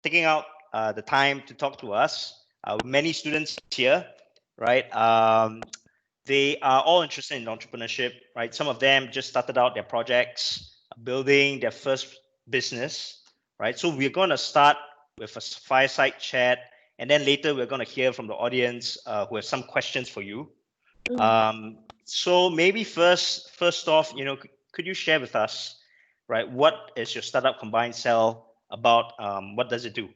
taking out the time to talk to us. Many students here, right? They are all interested in entrepreneurship, right? Some of them just started out their projects, building their first business, right? So we're going to start with a fireside chat, and then later we're going to hear from the audience who have some questions for you. So maybe first off, could you share with us, right? What is your startup CombineSell about? What does it do?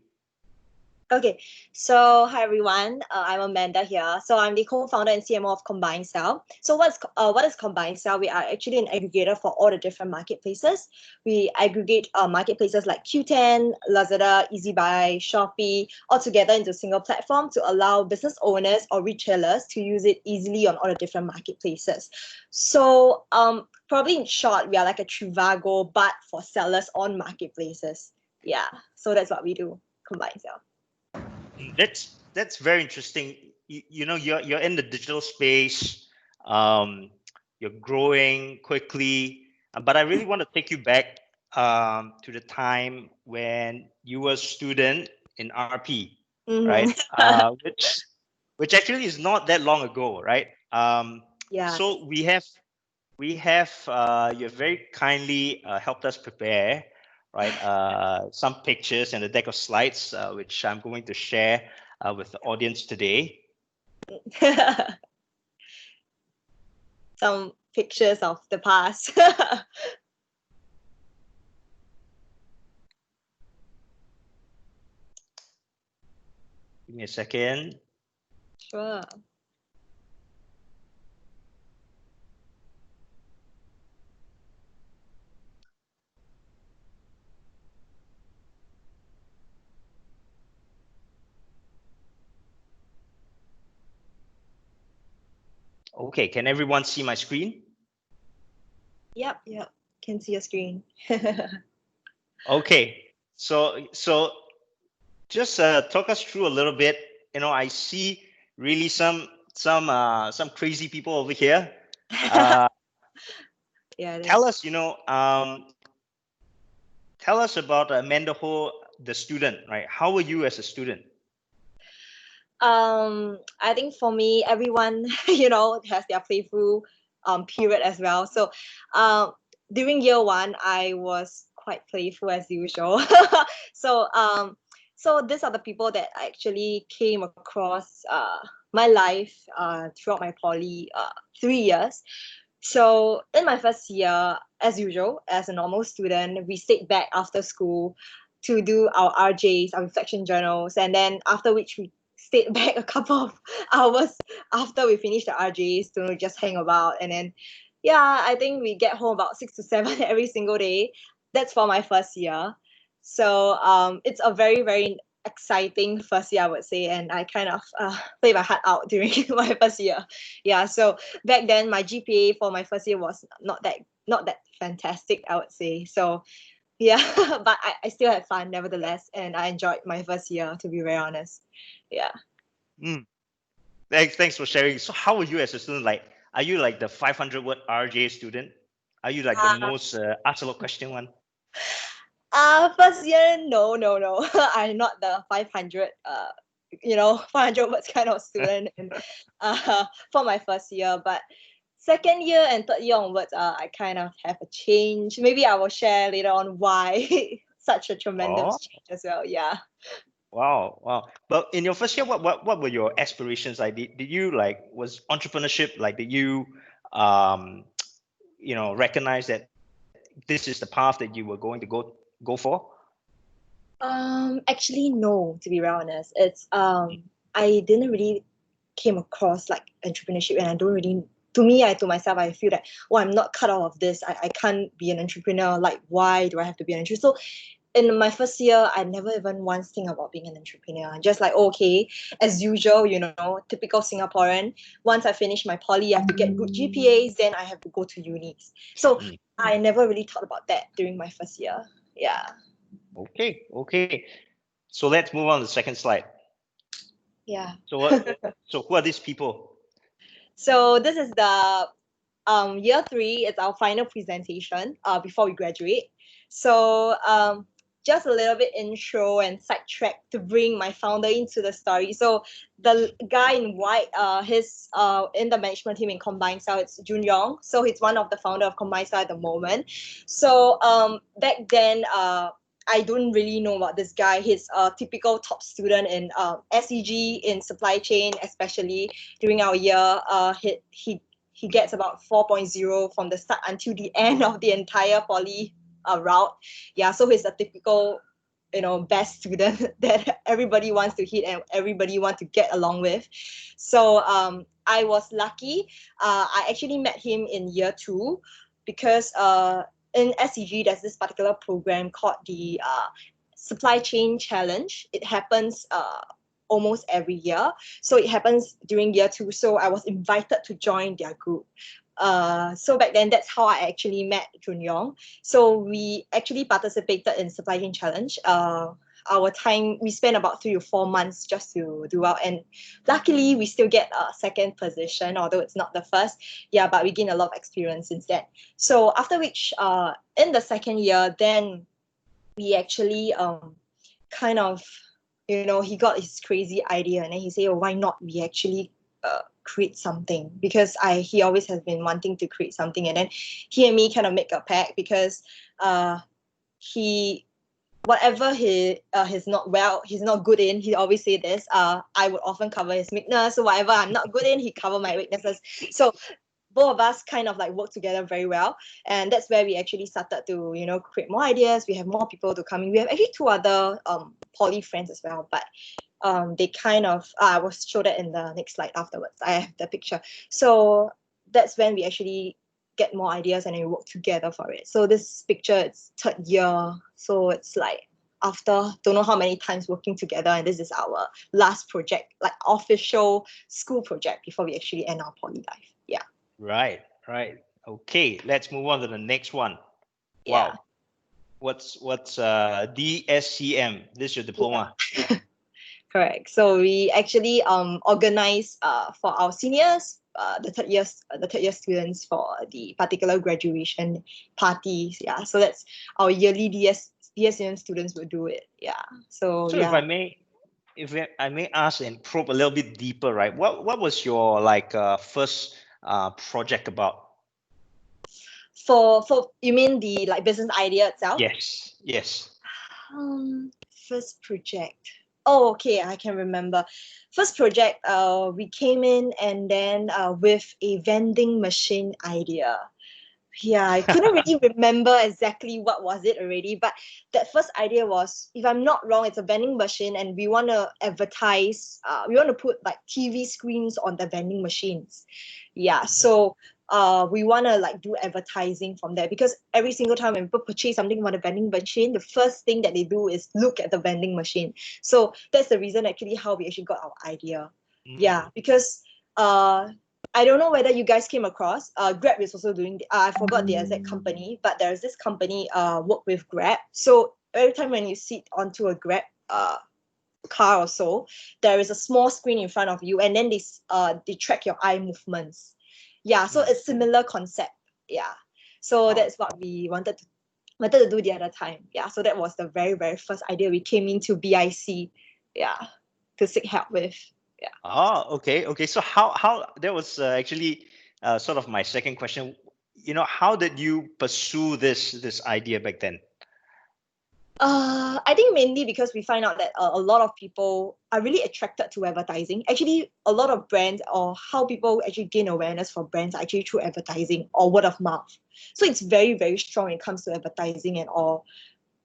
Okay, so hi everyone, I'm Amanda here. So I'm the co-founder and CMO of CombineSell. So what is CombineSell? We are actually an aggregator for all the different marketplaces. We aggregate marketplaces like Q10, Lazada, EasyBuy, Shopee, all together into a single platform to allow business owners or retailers to use it easily on all the different marketplaces. So probably in short, we are like a Trivago, but for sellers on marketplaces. Yeah, so that's what we do, CombineSell. That's very interesting. You're in the digital space. You're growing quickly, but I really want to take you back to the time when you were a student in RP, right? Which actually is not that long ago, right? Yeah. So we have you have very kindly helped us prepare, right? Some pictures and a deck of slides, which I'm going to share with the audience today. Some pictures of the past. Give me a second. Sure. Okay, can everyone see my screen? Yep, can see your screen. Okay, so just talk us through a little bit. I see really some crazy people over here. Yeah. Tell us, tell us about Amanda Ho, the student, right? How were you as a student? I think for me, everyone, has their playful period as well. So during year one, I was quite playful as usual. So these are the people that I actually came across my life throughout my poly 3 years. So in my first year, as usual, as a normal student, we stayed back after school to do our RJs, our reflection journals, and then after which we stayed back a couple of hours after we finished the RJs to just hang about. And then, yeah, I think we get home about 6 to 7 every single day. That's for my first year. So it's a very, very exciting first year, I would say, and I kind of played my heart out during my first year. Yeah, so back then my GPA for my first year was not that fantastic, I would say. So yeah, but I still had fun nevertheless, and I enjoyed my first year, to be very honest. Yeah. Thanks for sharing. So how were you as a student? Like, are you like the 500-word RJ student? Are you like the most ask a lot question one? First year, no. I'm not the 500 500 words kind of student and for my first year. But second year and third year onwards, I kind of have a change. Maybe I will share later on why such a tremendous change as well. Yeah. Wow. But in your first year, what were your aspirations like? Did you like, was entrepreneurship like, did you recognize that this is the path that you were going to go for? Actually, no, to be very honest. It's I didn't really came across like entrepreneurship, and I don't really, to me, I to myself, I feel that, oh, I'm not cut out of this. I can't be an entrepreneur. Like, why do I have to be an entrepreneur? So in my first year, I never even once think about being an entrepreneur. Just like, okay, as usual, typical Singaporean. Once I finish my poly, I have to get good GPAs, then I have to go to unis. So I never really thought about that during my first year. Yeah. Okay. So let's move on to the second slide. Yeah. So who are these people? So this is the year 3. It's our final presentation before we graduate. So just a little bit intro and sidetrack to bring my founder into the story. So the guy in white, he's in the management team in CombineSell. It's Jun Yong. So he's one of the founder of CombineSell at the moment. So back then, I don't really know about this guy. He's a typical top student in SEG in supply chain, especially during our year. He gets about 4.0 from the start until the end of the entire poly route. Yeah, so he's a typical, best student that everybody wants to hit and everybody wants to get along with. So I was lucky. I actually met him in year 2 because in SEG there's this particular program called the Supply Chain Challenge. It happens almost every year. So it happens during year 2. So I was invited to join their group. So back then, that's how I actually met Jun Yong. So we actually participated in Supply Chain Challenge. Our time, we spent about 3 or 4 months just to do well. And luckily, we still get a second position, although it's not the first. Yeah, but we gained a lot of experience since then. So after which, in the second year, then we actually kind of, he got his crazy idea and then he said, oh, why not we actually create something, because he always has been wanting to create something. And then he and me kind of make a pact, because whatever he's not good in, he always say this, I would often cover his weakness. So whatever I'm not good in, he cover my weaknesses. So both of us kind of like work together very well, and that's where we actually started to create more ideas. We have more people to come in. We have actually 2 other poly friends as well, but they kind of I will show that in the next slide afterwards. I have the picture. So that's when we actually get more ideas and we work together for it. So this picture, it's 3rd year, so it's like after don't know how many times working together, and this is our last project, like official school project before we actually end our poly life. Yeah. Right. Okay, let's move on to the next one. Yeah. Wow. What's DSCM? This is your diploma. Yeah. Correct. So we actually organize for our seniors, the third year students, for the particular graduation parties. Yeah. So that's our yearly DSCM students will do it. Yeah. So yeah. If I may ask and probe a little bit deeper, right? What was your first project about? For you mean the business idea itself? Yes. First project. Oh, okay, I can remember. First project, we came in and then with a vending machine idea. Yeah, I couldn't really remember exactly what was it already, but that first idea was, if I'm not wrong, it's a vending machine, and we want to advertise. We want to put like TV screens on the vending machines. Yeah, so we want to do advertising from there, because every single time when people purchase something from the vending machine, the first thing that they do is look at the vending machine. So that's the reason actually how we actually got our idea. Yeah, because I don't know whether you guys came across. Grab is also doing. I forgot the exact company, but there's this company work with Grab. So every time when you sit onto a Grab car or so, there is a small screen in front of you, and then they track your eye movements. Yeah, so it's similar concept. Yeah, so that's what we wanted to do the other time. Yeah, so that was the very, very first idea we came into BIC. Yeah, to seek help with. Yeah. Oh, okay. So how that was actually sort of my second question. How did you pursue this idea back then? I think mainly because we find out that a lot of people are really attracted to advertising. Actually, a lot of brands, or how people actually gain awareness for brands, are actually through advertising or word of mouth. So it's very, very strong when it comes to advertising and all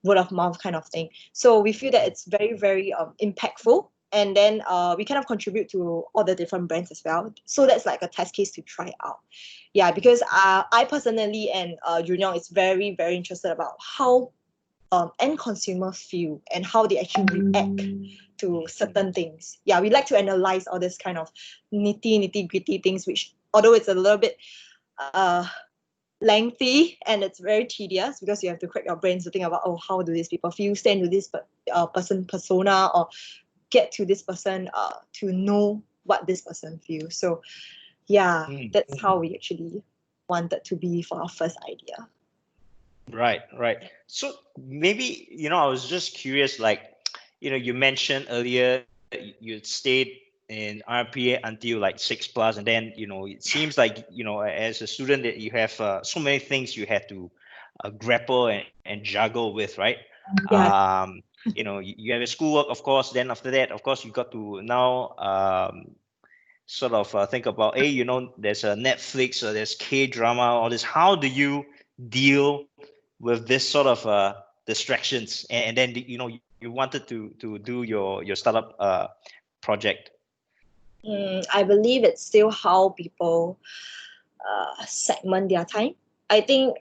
word of mouth kind of thing. So we feel that it's very, very impactful. And then we kind of contribute to all the different brands as well. So that's like a test case to try out. Yeah, because I personally and Junior is very, very interested about how end consumer feel and how they actually react to certain things. Yeah, we like to analyze all this kind of nitty gritty things, which although it's a little bit lengthy and it's very tedious, because you have to crack your brains to think about, oh, how do these people feel, stand to this person persona, or get to this person to know what this person feels. So yeah, that's how we actually wanted to be for our first idea. Right, right. So maybe, I was just curious, like, you mentioned earlier you stayed in RPA until like 6 plus, and then, it seems like, as a student that you have so many things you had to grapple and juggle with, right? Yeah. You have your schoolwork, of course, then after that, of course, you got to now sort of think about, hey, there's a Netflix or there's K-drama, all this. How do you deal with this sort of distractions? And then, you wanted to do your startup project. I believe it's still how people segment their time. I think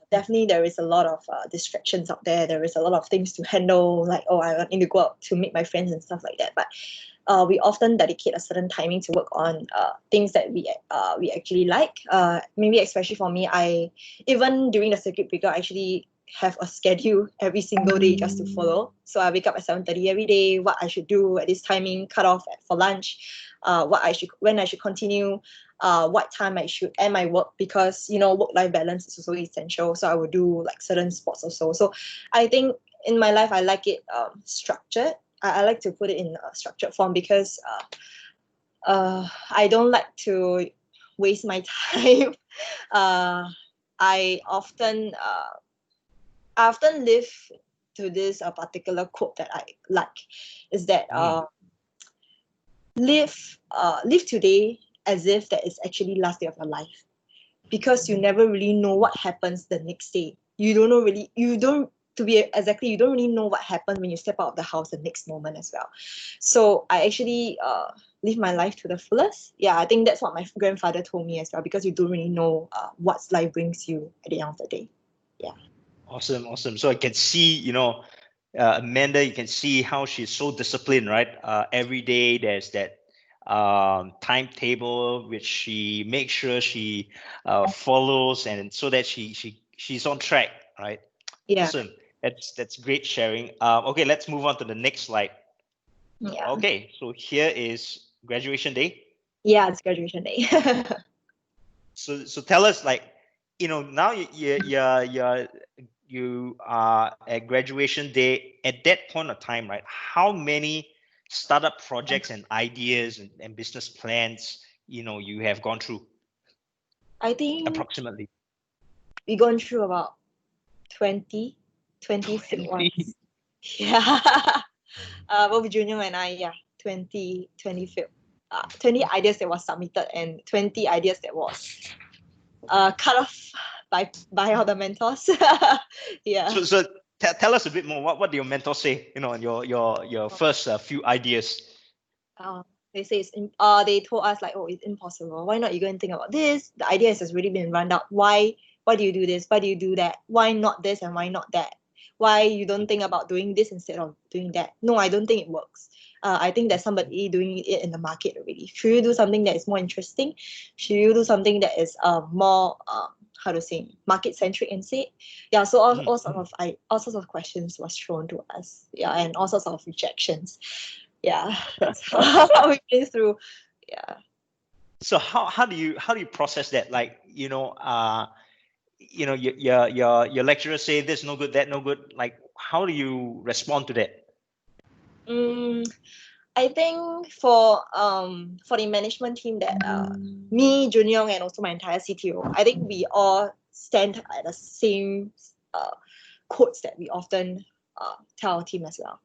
definitely there is a lot of distractions out there. There is a lot of things to handle, like, oh, I need to go out to meet my friends and stuff like that. But we often dedicate a certain timing to work on things that we actually like. Maybe especially for me, I even during the circuit breaker, I actually have a schedule every single day just to follow. So I wake up at 7:30 every day. What I should do at this timing, cut off for lunch. When I should continue. What time I should end my work, because work-life balance is also essential. So I will do like certain sports also. So I think in my life I like it structured. I like to put it in a structured form because I don't like to waste my time. I often live to this particular quote that I like, is that live today as if that is actually last day of your life, because you never really know what happens the next day. You don't know really, you don't to be exactly, you don't really know what happens when you step out of the house the next moment as well. So I actually live my life to the fullest. Yeah, I think that's what my grandfather told me as well, because you don't really know what life brings you at the end of the day. Yeah. Awesome, awesome. So I can see, Amanda, you can see how she's so disciplined, right? Every day there's that timetable which she makes sure she follows, and so that she's on track, right? Yeah. Awesome. That's great sharing. Okay, let's move on to the next slide. Yeah. Okay, so here is graduation day. Yeah, it's graduation day. So tell us, like, now you are at graduation day. At that point of time, right? How many startup projects and ideas and business plans you have gone through I think approximately? we gone through about 20 fake 20. ones. Yeah. Both Junior and I, yeah, 20 failed. 20 ideas that was submitted and 20 ideas that was cut off by all the mentors. Yeah. So tell us a bit more. What do your mentors say? On your first few ideas. Uh, they say they told us like, oh, it's impossible. Why not you go and think about this? The idea has already been run out. Why do you do this? Why do you do that? Why not this and why not that? Why you don't think about doing this instead of doing that? No, I don't think it works. I think there's somebody doing it in the market already. Should you do something that is more interesting? Should you do something that is more how to say, market centric instead? Yeah. So all sorts of questions was thrown to us. Yeah, and all sorts of rejections. Yeah, that's how we've been through. Yeah. So how do you process that? Like, your lecturer say this no good, that no good. Like, how do you respond to that? Mm, I think for the management team that me, Junior, and also my entire CTO, I think we all stand at the same quotes that we often tell our team as well.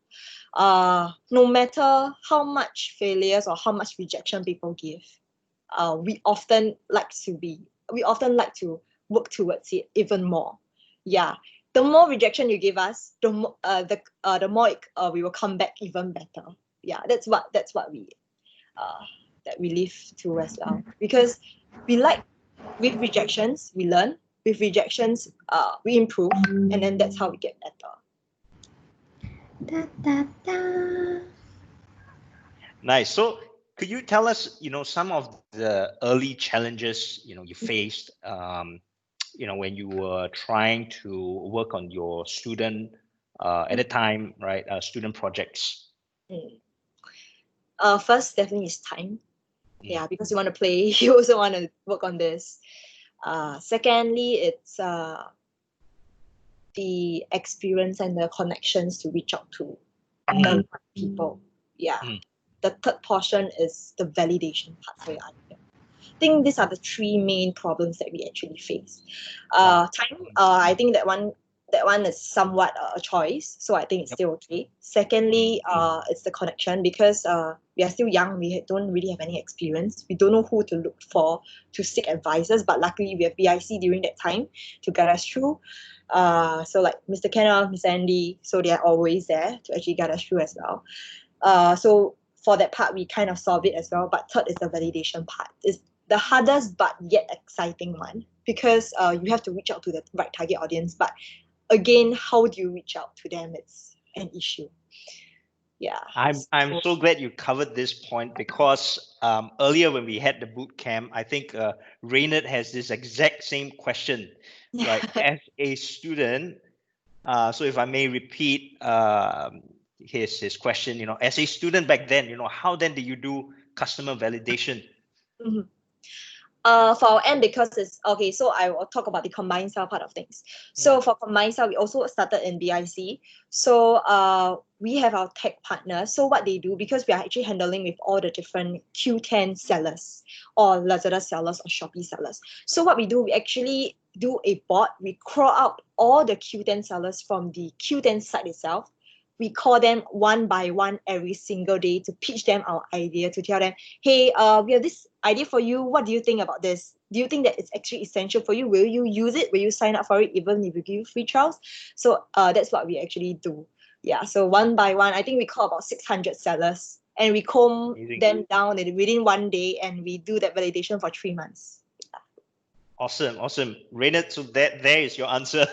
No matter how much failures or how much rejection people give, we often like to work towards it even more. Yeah, the more rejection you give us, the more we will come back even better. Yeah, that's what we that we live to as well, because we like, with rejections we learn, with rejections we improve, and then that's how we get better. Da, da, da. Nice. So could you tell us, some of the early challenges, you faced, when you were trying to work on your student, at the time, right? Student projects. Mm. First, definitely is time. Mm. Yeah, because you want to play, you also want to work on this. Secondly, it's the experience and the connections to reach out to the right people. Yeah. The third portion is the validation part for your idea. I think these are the three main problems that we actually face. Time, I think that one is somewhat a choice, so I think it's still okay. Secondly, it's the connection, because we are still young, we don't really have any experience, we don't know who to look for to seek advices, but luckily we have BIC during that time to guide us through. So like Mr. Kenneth, Miss Andy, so they are always there to actually guide us through as well. So for that part, we kind of solve it as well. But third is the validation part. It's the hardest but yet exciting one, because you have to reach out to the right target audience. But again, how do you reach out to them? It's an issue. Yeah. I'm so glad you covered this point, because earlier when we had the boot camp, I think Raynard has this exact same question, right? As a student, so if I may repeat his question, as a student back then, how then did you do customer validation? For our end, because it's okay, so I will talk about the CombineSell part of things. So for CombineSell, we also started in BIC. So we have our tech partners. So what they do, because we are actually handling with all the different Q10 sellers or Lazada sellers or Shopee sellers. So what we do, we actually do a bot. We crawl out all the Q10 sellers from the Q10 site itself. We call them one by one every single day to pitch them our idea, to tell them, hey, we have this idea for you. What do you think about this? Do you think that it's actually essential for you? Will you use it? Will you sign up for it even if we give you free trials? So that's what we actually do. Yeah, so one by one, I think we call about 600 sellers, and we comb them down within one day, and we do that validation for 3 months. Awesome. Raynard, so there is your answer,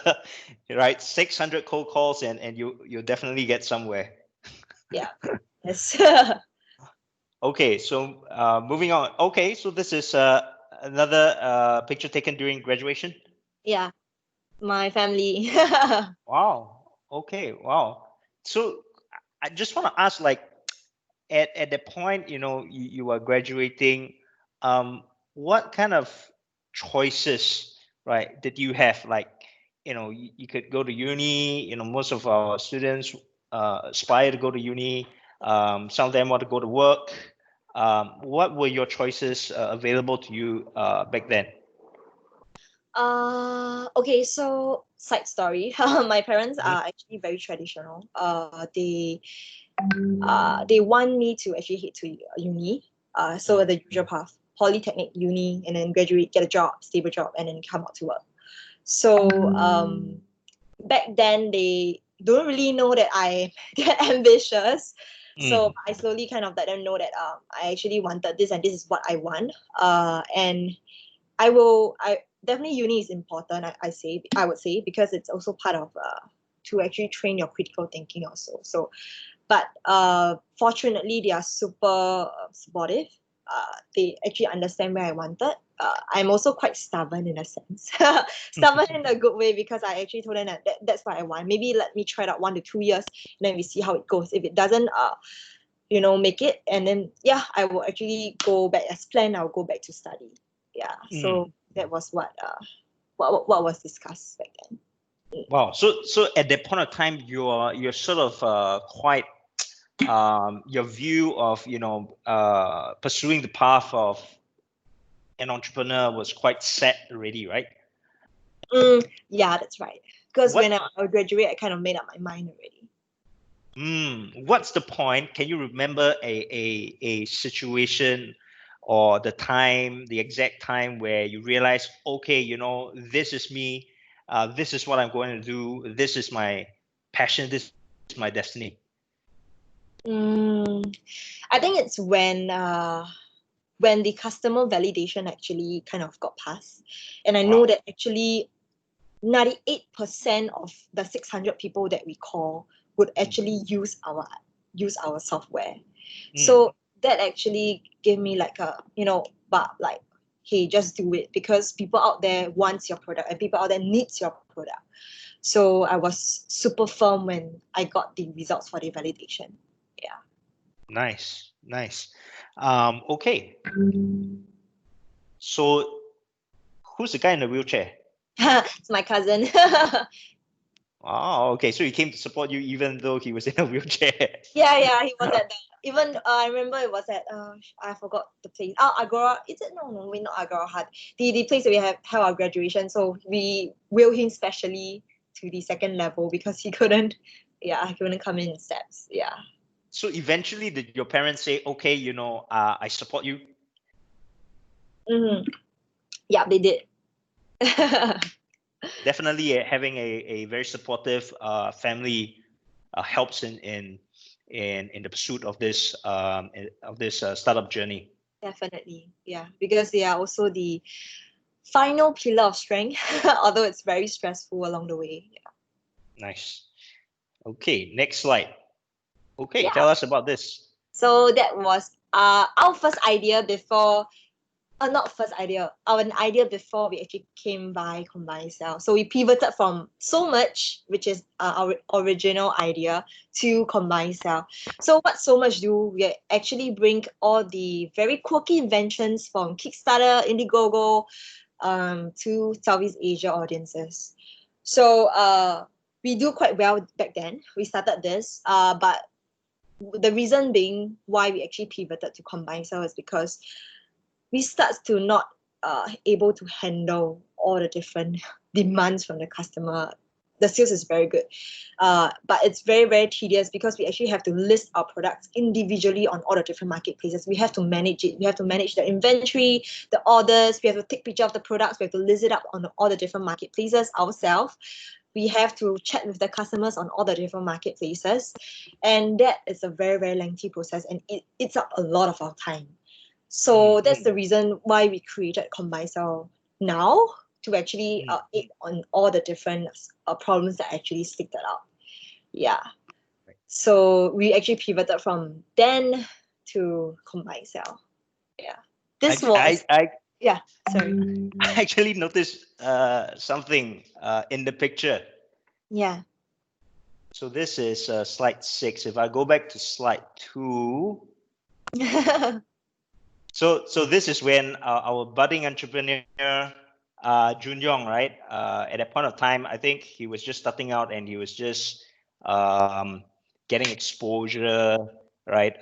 right? 600 cold calls, and you'll definitely get somewhere. Yeah. Yes. Okay, so moving on. Okay, so this is another picture taken during graduation. Yeah, my family. Wow. Okay. Wow. So I just want to ask, like, at the point, you are graduating, what kind of choices, right, did you have? Like, you could go to uni. Most of our students aspire to go to uni. Some of them want to go to work. What were your choices available to you back then? Okay, so side story. My parents are actually very traditional. They want me to actually head to uni. So the usual path, polytechnic, uni, and then graduate, get a job, stable job, and then come out to work. So back then they don't really know that I get ambitious. So I slowly kind of let them know that I actually wanted this, and this is what I want. And I definitely uni is important. I would say, because it's also part of to actually train your critical thinking also. So, but fortunately they are super supportive. They actually understand where I wanted. I'm also quite stubborn in a sense, stubborn in a good way, because I actually told them that that's what I want. Maybe let me try it out 1 to 2 years, and then we see how it goes. If it doesn't make it, and then I will actually go back as planned. I'll go back to study. Yeah, so that was what was discussed back then. Wow. So at that point of time, you're sort of quite your view of pursuing the path of an entrepreneur was quite set already, right? Yeah, that's right. Because when I graduate, I kind of made up my mind already. What's the point? Can you remember a situation or the exact time where you realize, okay, this is me, this is what I'm going to do, this is my passion, this is my destiny? I think it's when the customer validation actually kind of got passed, and I know that actually 98% of the 600 people that we call would actually use our software. So that actually gave me like hey, just do it, because people out there wants your product, and people out there needs your product. So I was super firm when I got the results for the validation. Yeah. Nice. Okay. So who's the guy in the wheelchair? It's my cousin. Oh, okay. So he came to support you even though he was in a wheelchair. Yeah, he was at the even I remember it was at I forgot the place. Oh, Agora. Is it no we're not Agora Hut. The place that we have held our graduation. So we wheeled him specially to the second level because he couldn't come in steps. Yeah. So eventually, did your parents say, "Okay, I support you"? Mm-hmm. Yeah, they did. Definitely, having a very supportive family helps in the pursuit of this startup journey. Definitely. Yeah. Because they are also the final pillar of strength, although it's very stressful along the way. Nice. Okay, next slide. Okay, Yeah. tell us about this. So that was our first idea before not first idea, our idea before we actually came by CombineSell. So we pivoted from So Much, which is our original idea, to CombineSell. So what So Much do, we actually bring all the very quirky inventions from Kickstarter, Indiegogo, to Southeast Asia audiences. So we do quite well back then. We started this, but the reason being why we actually pivoted to CombineSell is because we start to not able to handle all the different demands from the customer. The sales is very good, but it's very, very tedious because we actually have to list our products individually on all the different marketplaces. We have to manage it. We have to manage the inventory, the orders. We have to take picture of the products. We have to list it up on all the different marketplaces ourselves. We have to chat with the customers on all the different marketplaces, and that is a very, very lengthy process, and it eats up a lot of our time. So that's the reason why we created CombineSell now, to actually aid on all the different problems that actually stick that out. Yeah. So we actually pivoted from then to CombineSell. Yeah. This was yeah. Sorry. I actually noticed something in the picture. Yeah. So this is slide 6. If I go back to slide 2, so this is when our budding entrepreneur Jun Yong, right? At that point of time, I think he was just starting out and he was just getting exposure, right?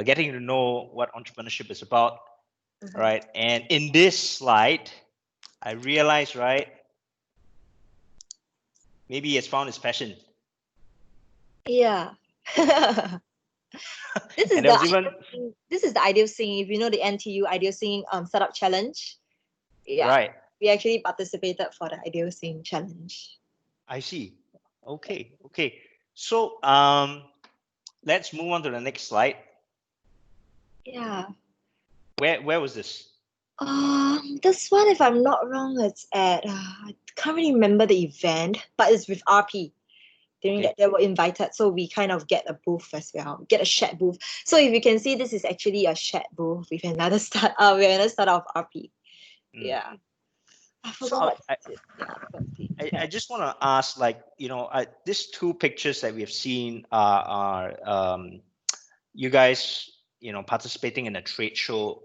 Getting to know what entrepreneurship is about, right? And in this slide, I realized, right? Maybe he has found his passion. Yeah. This is the ideal singing. If you know the NTU ideal singing startup challenge, yeah, right. We actually participated for the ideal singing challenge. I see. Okay. So let's move on to the next slide. Yeah. Where was this? This one, if I'm not wrong, it's at I can't really remember the event, but it's with RP. During that, they were invited, so we kind of get a booth as well, get a shared booth. So if you can see, this is actually a shared booth with another start. We have another startup of RP. Yeah, I forgot. I just want to ask, like, these two pictures that we have seen are you guys, participating in a trade show.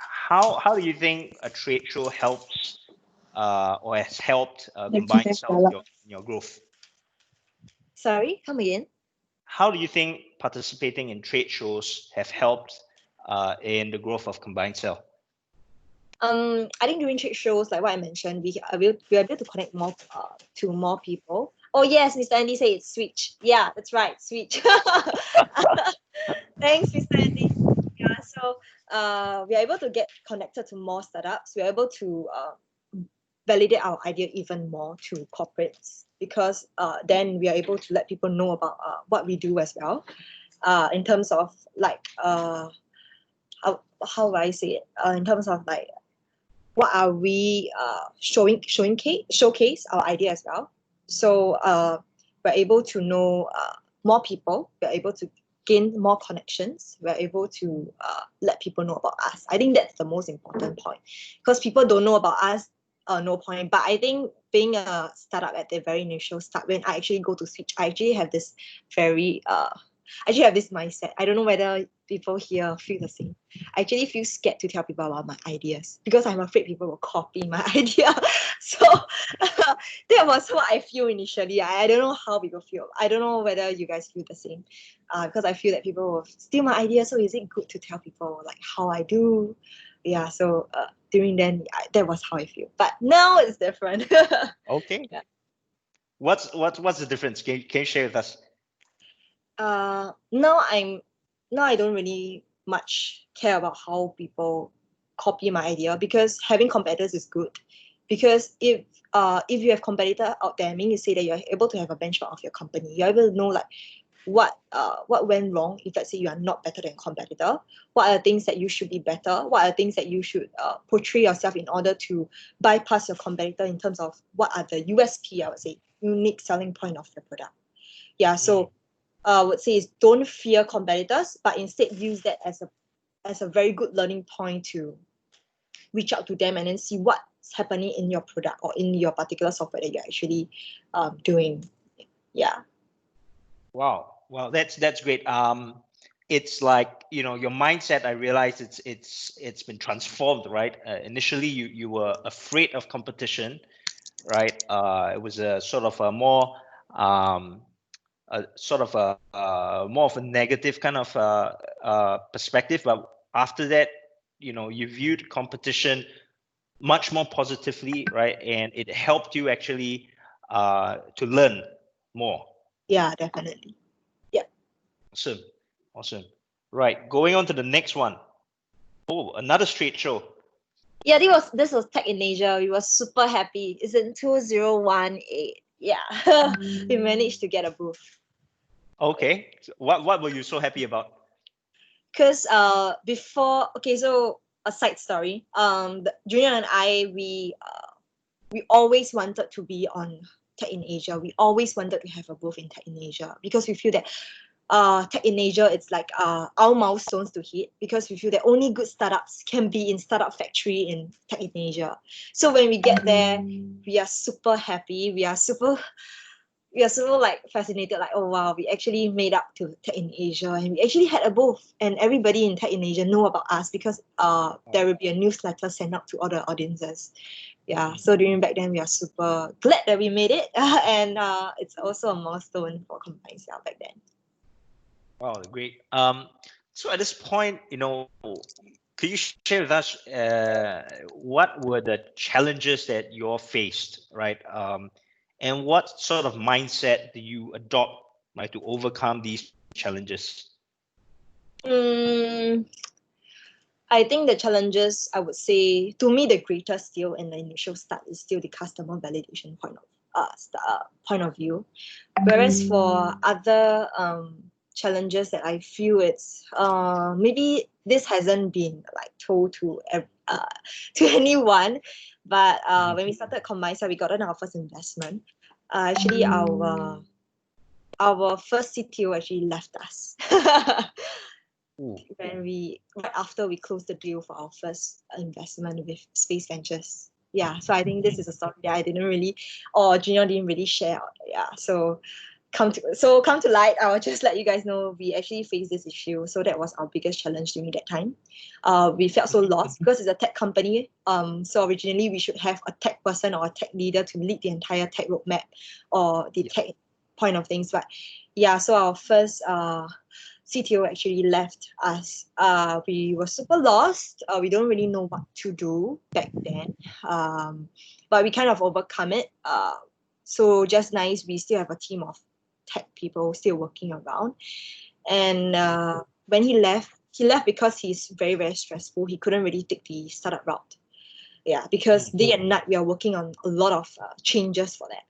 How do you think a trade show helps or has helped CombineSell in your growth? Sorry, come again. How do you think participating in trade shows have helped in the growth of CombineSell? I think during trade shows, like what I mentioned, we are able to connect more to more people. Oh yes, Mr. Andy said it's Switch. Yeah, that's right, Switch. Thanks, Mr. Andy. Yeah, so we are able to get connected to more startups. We are able to validate our idea even more to corporates, because then we are able to let people know about what we do as well. In terms of like how do I say it? In terms of like what are we showcase our idea as well. So we're able to know more people. We're able to gain more connections. We're able to let people know about us. I think that's the most important point, because people don't know about us, no point. But I think being a startup at the very initial start, when I actually go to Switch, I actually have this very mindset. I don't know whether people here feel the same. I actually feel scared to tell people about my ideas because I'm afraid people will copy my idea. So that was what I feel initially. I don't know how people feel. I don't know whether you guys feel the same. Because I feel that people will steal my idea. So is it good to tell people like how I do? Yeah. So during then, that was how I feel. But now it's different. Okay. Yeah. What's the difference? Can you share with us? Now I don't really much care about how people copy my idea, because having competitors is good. Because if you have competitor out there, I mean, you say that you're able to have a benchmark of your company. You're able to know like what went wrong if, let's say, you are not better than competitor. What are the things that you should be better? What are the things that you should portray yourself in order to bypass your competitor in terms of what are the USP, I would say, unique selling point of your product. Yeah, so I would say is don't fear competitors, but instead use that as a very good learning point to reach out to them and then see what's happening in your product or in your particular software that you're actually doing. Yeah. Wow, that's great. It's like, your mindset. I realize it's been transformed, right? Initially, you were afraid of competition, right? It was a sort of a more more of a negative kind of perspective. But after that, you viewed competition much more positively, right? And it helped you actually to learn more. Yeah, definitely. Yeah. Awesome. Right, going on to the next one. Oh, another street show. Yeah, this was Tech in Asia. We were super happy. It's in 2018. Yeah. We managed to get a booth. Okay, so what were you so happy about? Because before, okay, so a side story. Junior and I, we always wanted to be on Tech in Asia. We always wanted to have a booth in Tech in Asia, because we feel that Tech in Asia, it's like our milestones to hit, because we feel that only good startups can be in Startup Factory in Tech in Asia. So when we get there, we are super happy. We are super like fascinated, like, oh wow, we actually made up to Tech in Asia, and we actually had a booth, and everybody in Tech in Asia know about us, because there will be a newsletter sent out to all the audiences. Yeah, so during back then, we are super glad that we made it. And it's also a milestone for CombineSell back then. Wow, great. So at this point, could you share with us what were the challenges that you all faced, right? And what sort of mindset do you adopt, right, to overcome these challenges? I think the challenges, I would say, to me, the greatest still in the initial start is still the customer validation point of view. Whereas for other challenges that I feel, it's maybe this hasn't been like told to anyone, but when we started CombineSell, we got our first investment. Actually, our first CTO actually left us. Right after we closed the deal for our first investment with Space Ventures. Yeah, so I think this is a story that I didn't really, or Junior didn't really share. Yeah, so come to light. I will just let you guys know we actually faced this issue. So that was our biggest challenge during that time. We felt so lost because it's a tech company. So originally we should have a tech person or a tech leader to lead the entire tech roadmap or the tech point of things. But yeah, so our first CTO actually left us. We were super lost. We don't really know what to do back then. But we kind of overcome it. So just nice, we still have a team of tech people still working around. And when he left because he's very, very stressful. He couldn't really take the startup route. Yeah, because day and night we are working on a lot of changes for that.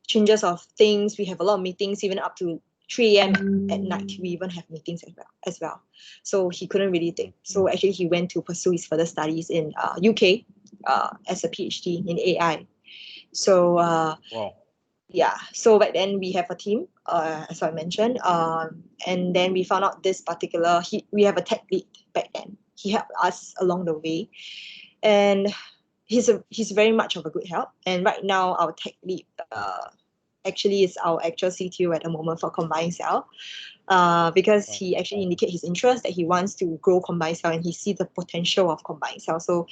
Changes of things. We have a lot of meetings, even up to 3 a.m. at night. We even have meetings as well. So he couldn't really take. So actually he went to pursue his further studies in UK as a PhD in AI. So yeah, so back then we have a team, as I mentioned, and then we found out this particular, we have a tech lead back then. He helped us along the way, and he's very much of a good help. And right now our tech lead actually is our actual CTO at the moment for CombineSell, because he actually indicated his interest that he wants to grow CombineSell and he sees the potential of CombineSell. So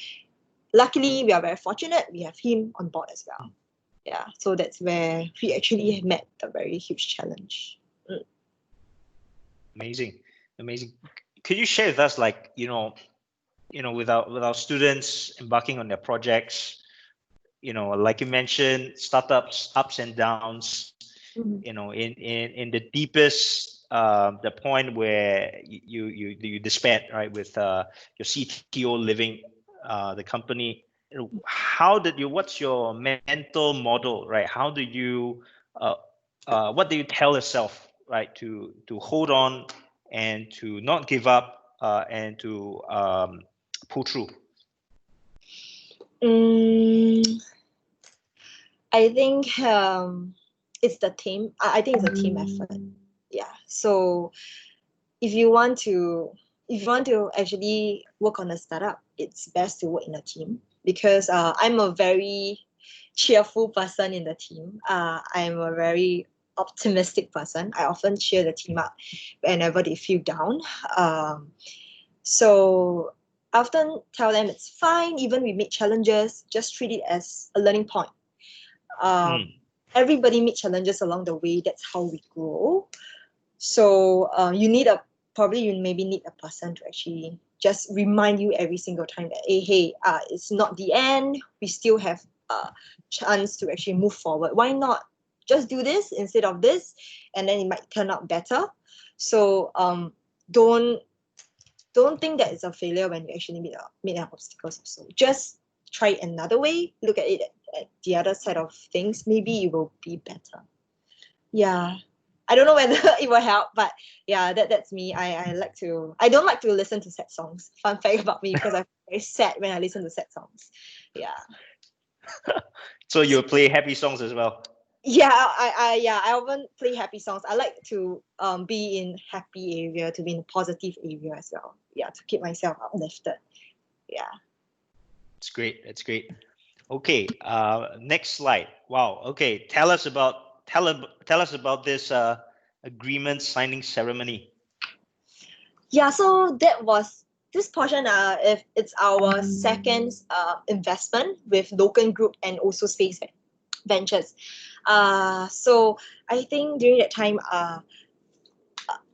luckily, we are very fortunate. We have him on board as well. Yeah, so that's where we actually met a very huge challenge. Amazing, amazing. Could you share with us, like, with our students embarking on their projects, like you mentioned, startups, ups and downs, in the deepest, the point where you despaired, right, with your CTO leaving the company. What's your mental model, right? How do you, what do you tell yourself, right, to hold on and to not give up, and to pull through? I think it's the team. I think it's a team effort. Yeah. So if you want to actually work on a startup, it's best to work in a team, because I'm a very cheerful person in the team. I'm a very optimistic person. I often cheer the team up whenever they feel down. So I often tell them it's fine, even we meet challenges, just treat it as a learning point. Everybody meet challenges along the way. That's how we grow. So you maybe need a person to actually just remind you every single time that, hey, it's not the end. We still have a chance to actually move forward. Why not just do this instead of this, and then it might turn out better. So don't think that it's a failure when you actually meet an obstacles. So just try another way. Look at it at the other side of things. Maybe it will be better. Yeah. I don't know whether it will help, but yeah, that's me. I don't like to listen to sad songs. Fun fact about me, because I'm very sad when I listen to sad songs. Yeah. So you play happy songs as well? Yeah, I often play happy songs. I like to be in happy area, to be in positive area as well. Yeah, to keep myself uplifted. Yeah. It's great. That's great. Okay. Next slide. Wow. Okay. Tell us about this agreement signing ceremony. Yeah. So that was this portion. If it's our second investment with Loken Group and also Space Ventures. So I think during that time,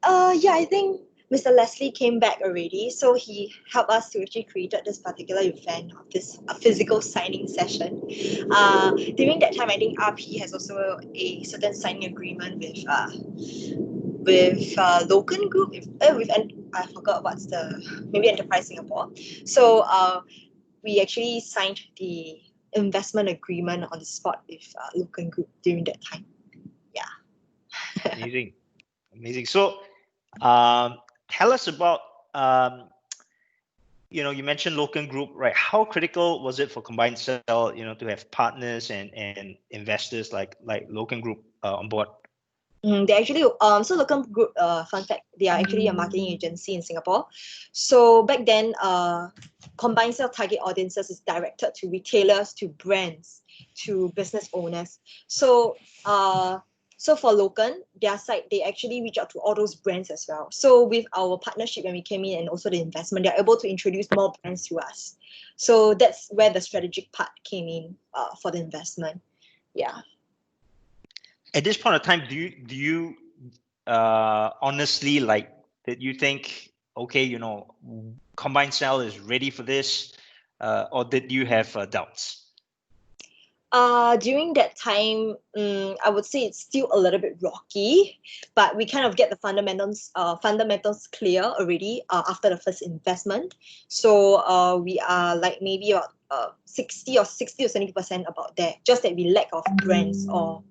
I think Mr. Leslie came back already, so he helped us to actually create this particular event of this physical signing session. During that time, I think RP has also a certain signing agreement with Loken Group, I forgot what's maybe Enterprise Singapore. So we actually signed the investment agreement on the spot with Loken Group during that time. Yeah. Amazing. So tell us about, you mentioned Loken Group, right? How critical was it for CombineSell, to have partners and investors like Loken Group on board? They actually so Loken Group, fun fact, they are actually a marketing agency in Singapore. So back then, CombineSell target audiences is directed to retailers, to brands, to business owners. So so for Loken, their site, they actually reach out to all those brands as well. So with our partnership, when we came in and also the investment, they're able to introduce more brands to us. So that's where the strategic part came in for the investment. Yeah. At this point of time, do you honestly, like, did you think, okay, CombineSell is ready for this, or did you have doubts? During that time, I would say it's still a little bit rocky, but we kind of get the fundamentals clear already after the first investment. So we are like maybe about 60 or 70% about there. Just that we lack of brands or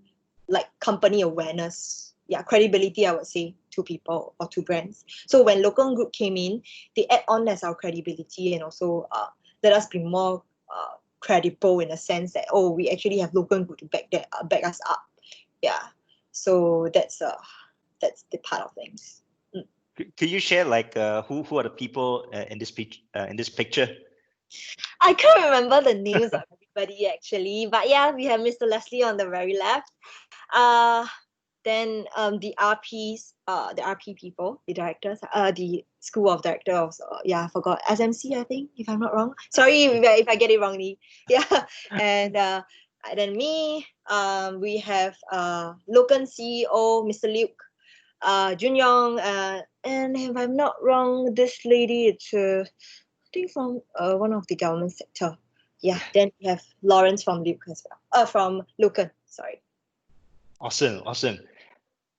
like company awareness. Yeah, credibility, I would say, to people or to brands. So when Loken Group came in, they add on as our credibility and also let us be more credible in a sense that, oh, we actually have Loken Group to back us up. Yeah. So that's the part of things. Could you share, like, who are the people in this picture? I can't remember the names of everybody actually, but yeah, we have Mr. Leslie on the very left. Then the RP people, the directors, the School of Directors, I forgot, SMC, I think, if I'm not wrong. Sorry if I get it wrongly. Yeah, and then me, we have Logan CEO, Mr. Luke, Jun Yong, and if I'm not wrong, this lady, it's I think from one of the government sector. Yeah, then we have Lawrence from Luke as well. From Logan, sorry. Awesome.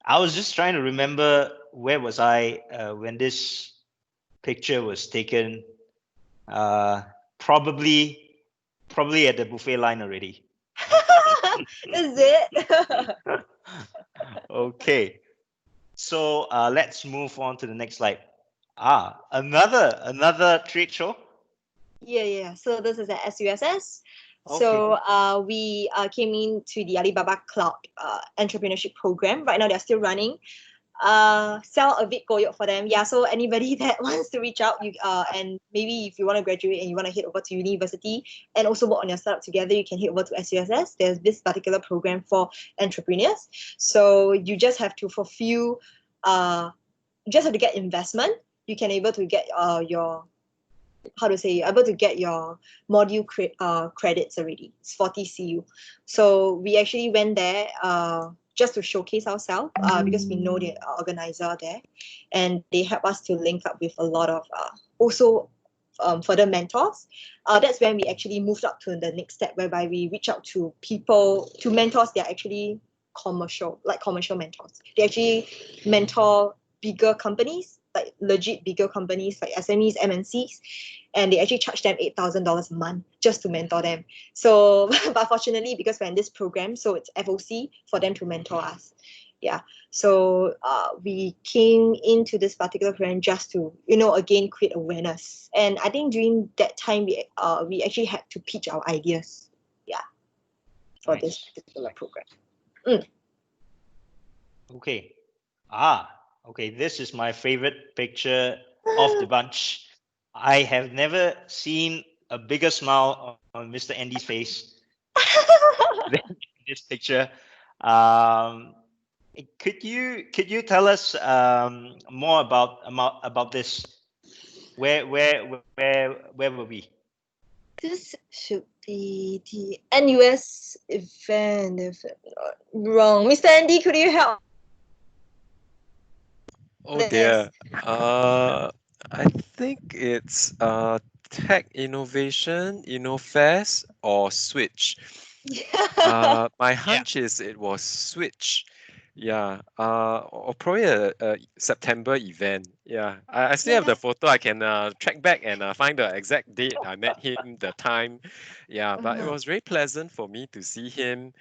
I was just trying to remember where was I when this picture was taken. Probably at the buffet line already. Is it? Okay. So let's move on to the next slide. Another trade show. Yeah. So this is at SUSS. Okay. So we came into the Alibaba Cloud Entrepreneurship Program. Right now they're still running. Sell a bit koyok for them. Yeah, so anybody that wants to reach out, you and maybe if you want to graduate and you want to head over to university and also work on your startup together, you can head over to SUSS. There's this particular program for entrepreneurs. So you just have to fulfill, you just have to get investment. You can able to get your able to get your module credits already. It's 40 CU. So we actually went there just to showcase ourselves because we know the organizer there, and they help us to link up with a lot of also further mentors. That's when we actually moved up to the next step, whereby we reach out to people, to mentors. They're actually commercial mentors. They actually mentor bigger companies, like legit bigger companies like SMEs, MNCs, and they actually charge them $8,000 a month just to mentor them. So, but fortunately, because we're in this program, so it's FOC for them to mentor us. Yeah. So we came into this particular program just to, again, create awareness. And I think during that time, we actually had to pitch our ideas. Yeah. For this particular program. Okay. Okay. This is my favorite picture of the bunch. I have never seen a bigger smile on Mr. Andy's face than this picture. Could you tell us more about this? Where were we? This should be the NUS event, if I'm not wrong. Mr. Andy, could you help? Oh dear. I think it's Tech Innovation, InnoFest, or Switch. My hunch is it was Switch. Yeah. Or probably a September event. Yeah. I still have the photo. I can track back and find the exact date I met him, the time. Yeah. But it was very pleasant for me to see him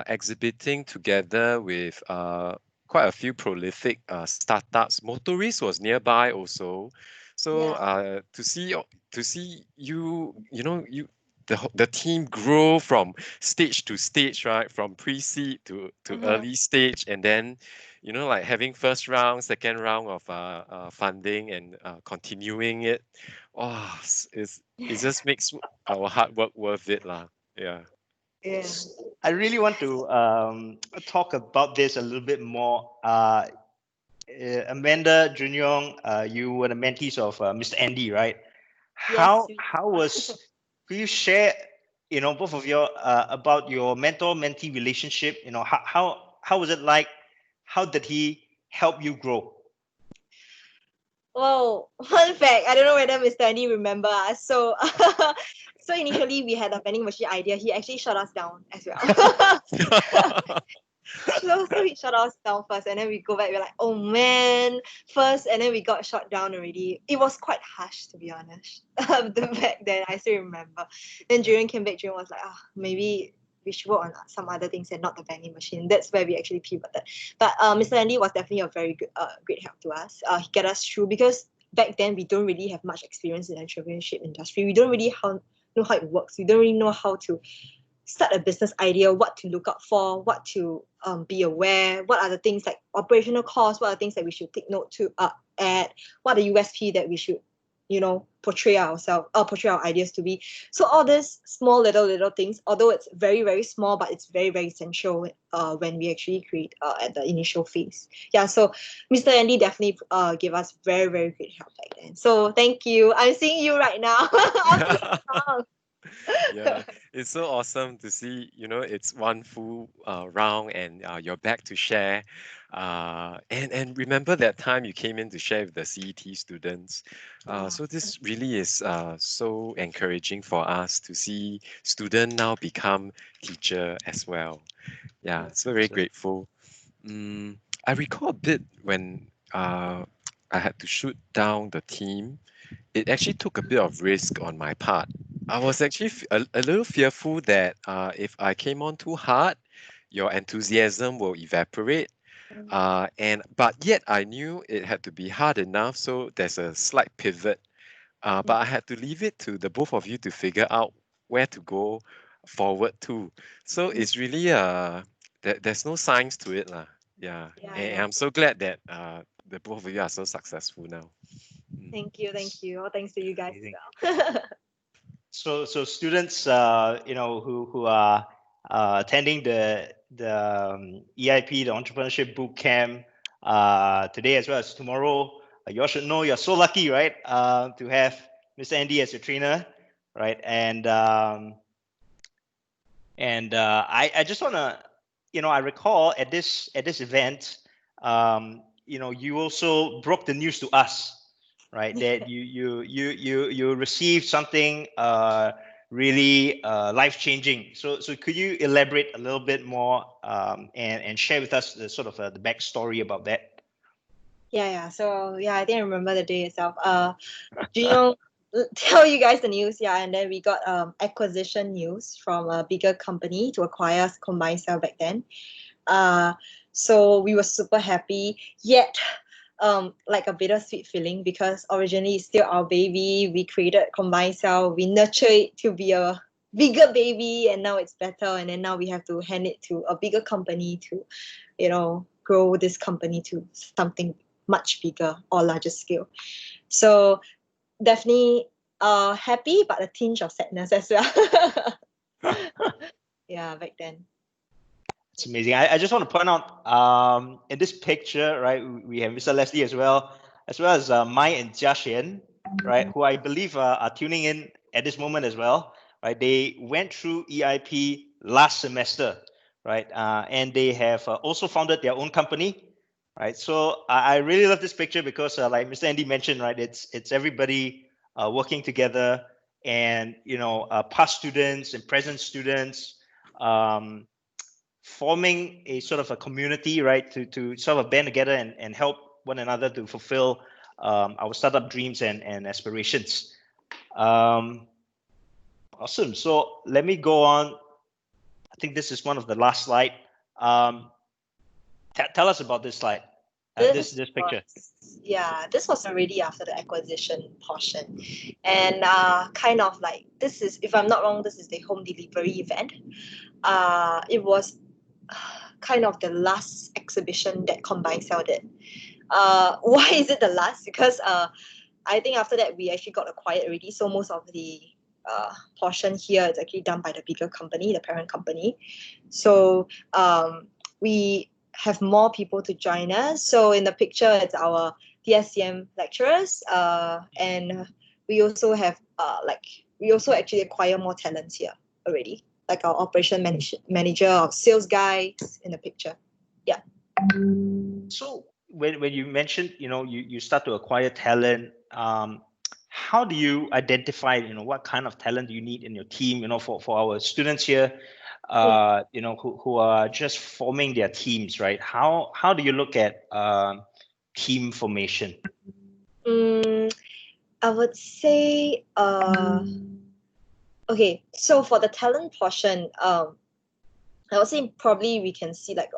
exhibiting together with quite a few prolific startups. Motorist was nearby also. So to see you the team grow from stage to stage, right? From pre-seed to early stage, and then like having first round, second round of funding and continuing it. Oh, it just makes our hard work worth it, lah. Yeah. Yeah. I really want to talk about this a little bit more. Amanda, Junyong, you were the mentees of Mr. Andy, right? How was? Could you share, both of your about your mentor-mentee relationship? How was it like? How did he help you grow? Well, fun fact, I don't know whether Mr. Andy remember us. So, so initially we had a vending machine idea. He actually shut us down as well. So he shut us down first, and then we go back. We're like, oh man, first, and then we got shut down already. It was quite harsh, to be honest. Back then, I still remember. Then Julian came back. Julian was like, maybe we should work on some other things and not the vending machine. That's where we actually pivoted. But Mr. Andy was definitely a very good, great help to us. He get us through, because back then we don't really have much experience in the entrepreneurship industry. We don't really know how it works. We don't really know how to start a business idea, what to look out for, what to be aware, what are the things like operational costs, what are the things that we should take note to add, what are the USP that we should portray ourselves, portray our ideas to be. So all these small little things, although it's very, very small, but it's very, very essential when we actually create at the initial phase. Yeah, so Mr. Andy definitely gave us very, very great help back then. So thank you. I'm seeing you right now. Awesome. Yeah, it's so awesome to see, it's one full round and you're back to share. And remember that time you came in to share with the CET students. So this really is so encouraging for us to see student now become teacher as well. Yeah, so very grateful. I recall a bit when I had to shoot down the team. It actually took a bit of risk on my part. I was actually a little fearful that if I came on too hard, your enthusiasm will evaporate. But yet I knew it had to be hard enough, so there's a slight pivot. But I had to leave it to the both of you to figure out where to go forward to. So it's really there's no science to it lah. Yeah, and I'm so glad that the both of you are so successful now. Thank you. All thanks to you guys Amazing. as well. So students, who are attending the EIP, the Entrepreneurship Boot Camp, today as well as tomorrow, you all should know you're so lucky, right, to have Mr. Andy as your trainer, right? And I just wanna, I recall at this event, you also broke the news to us, right? That you received something really life changing. So could you elaborate a little bit more and share with us the sort of the backstory about that? Yeah. So I think I remember the day itself. Do you know? Tell you guys the news, and then we got acquisition news from a bigger company to acquire CombineSell back then. So we were super happy, yet like a bittersweet feeling, because originally it's still our baby. We created CombineSell, we nurture it to be a bigger baby, and now it's better. And then now we have to hand it to a bigger company to, grow this company to something much bigger or larger scale. So definitely happy, but a tinge of sadness as well. Yeah, back then. It's amazing. I just want to point out in this picture, right, we have Mr. Leslie as well as Mai and Jiaxian, right, who I believe are tuning in at this moment as well, right? They went through EIP last semester, right, and they have also founded their own company, right? So I really love this picture because, like Mr. Andy mentioned, right, it's everybody working together, and past students and present students. Forming a sort of a community, right, to sort of band together and help one another to fulfill our startup dreams and aspirations. Awesome. So let me go on. I think this is one of the last slide. Tell us about this slide. This picture. This was already after the acquisition portion, and kind of like, this is, if I'm not wrong, this is the home delivery event. It was kind of the last exhibition that CombineSell did. Why is it the last? Because I think after that we actually got acquired already, so most of the portion here is actually done by the bigger company, the parent company. So we have more people to join us. So in the picture, it's our DSCM lecturers, and we also have we also actually acquire more talents here already, like our operation manager, our sales guys in the picture. Yeah. So when you mentioned, you start to acquire talent, how do you identify, what kind of talent you need in your team, for our students here, who are just forming their teams, right? How do you look at team formation? I would say, okay, so for the talent portion, I would say probably we can see, like,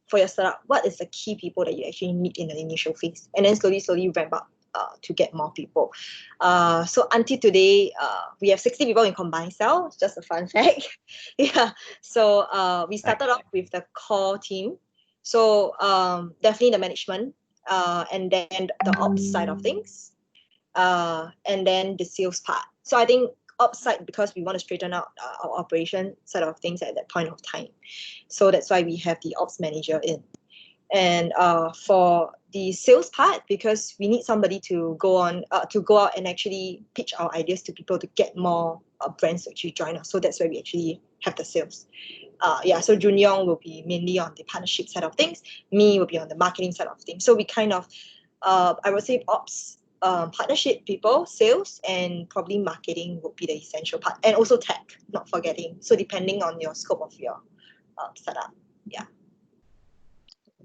for your startup, what is the key people that you actually need in the initial phase, and then slowly ramp up to get more people. So until today, we have 60 people in CombineSell, just a fun fact. Yeah. So we started off with the core team. So definitely the management, and then the ops side of things. and then the sales part. So I think ops side, because we want to straighten out our operation side of things at that point of time. So that's why we have the ops manager in. And for the sales part, because we need somebody to go out and actually pitch our ideas to people to get more brands to actually join us. So that's where we actually have the sales. So Jun Yong will be mainly on the partnership side of things. Me will be on the marketing side of things. So we kind of, I would say ops, partnership people, sales, and probably marketing would be the essential part. And also tech, not forgetting. So depending on your scope of your setup. Yeah.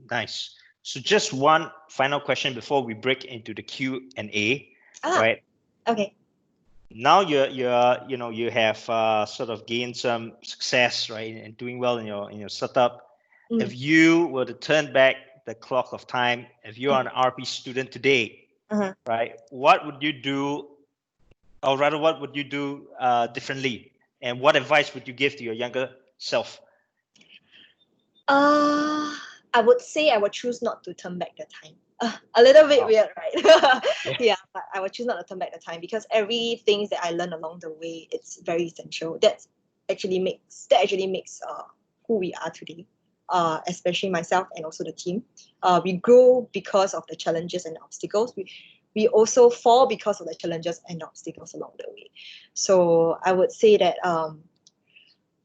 Nice. So just one final question before we break into the Q&A, right? Okay. Now you have sort of gained some success, right, and doing well in your startup. If you were to turn back the clock of time, if you are an RP student today, right, what would you do, or rather, what would you do differently, and what advice would you give to your younger self? I would say I would choose not to turn back the time. A little bit weird, right? Yeah, but I would choose not to turn back the time, because everything that I learned along the way, it's very essential. That actually makes who we are today. Especially myself and also the team. We grow because of the challenges and obstacles. We also fall because of the challenges and obstacles along the way. So I would say that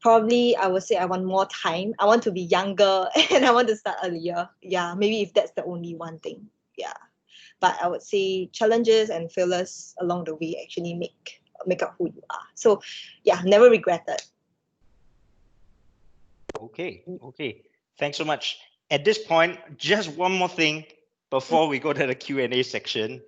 probably I would say I want more time. I want to be younger and I want to start earlier. Yeah, maybe if that's the only one thing. Yeah. But I would say challenges and failures along the way actually make up who you are. So yeah, never regret it. Okay. Thanks so much. At this point, just one more thing before we go to the Q&A section.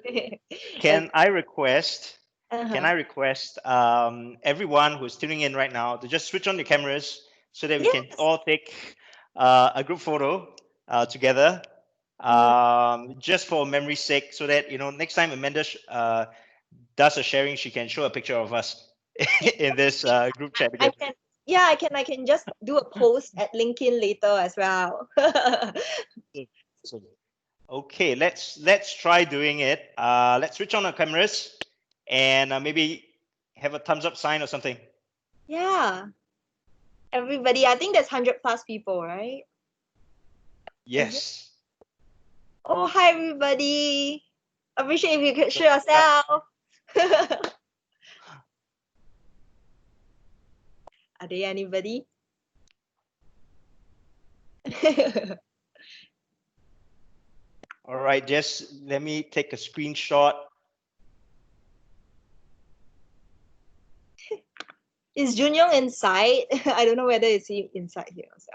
Can I request everyone who's tuning in right now to just switch on the cameras so that we can all take a group photo together, just for memory's sake, so that next time Amanda does a sharing, she can show a picture of us in this group chat again. I can just do a post at LinkedIn later as well. Okay, let's try doing it. Let's switch on our cameras and maybe have a thumbs up sign or something. Yeah. Everybody, I think there's 100+ people, right? Yes. Oh, hi everybody. Appreciate if you could show yourself. Are there anybody? All right, just let me take a screenshot. Is Junyong inside? I don't know whether is he inside here also.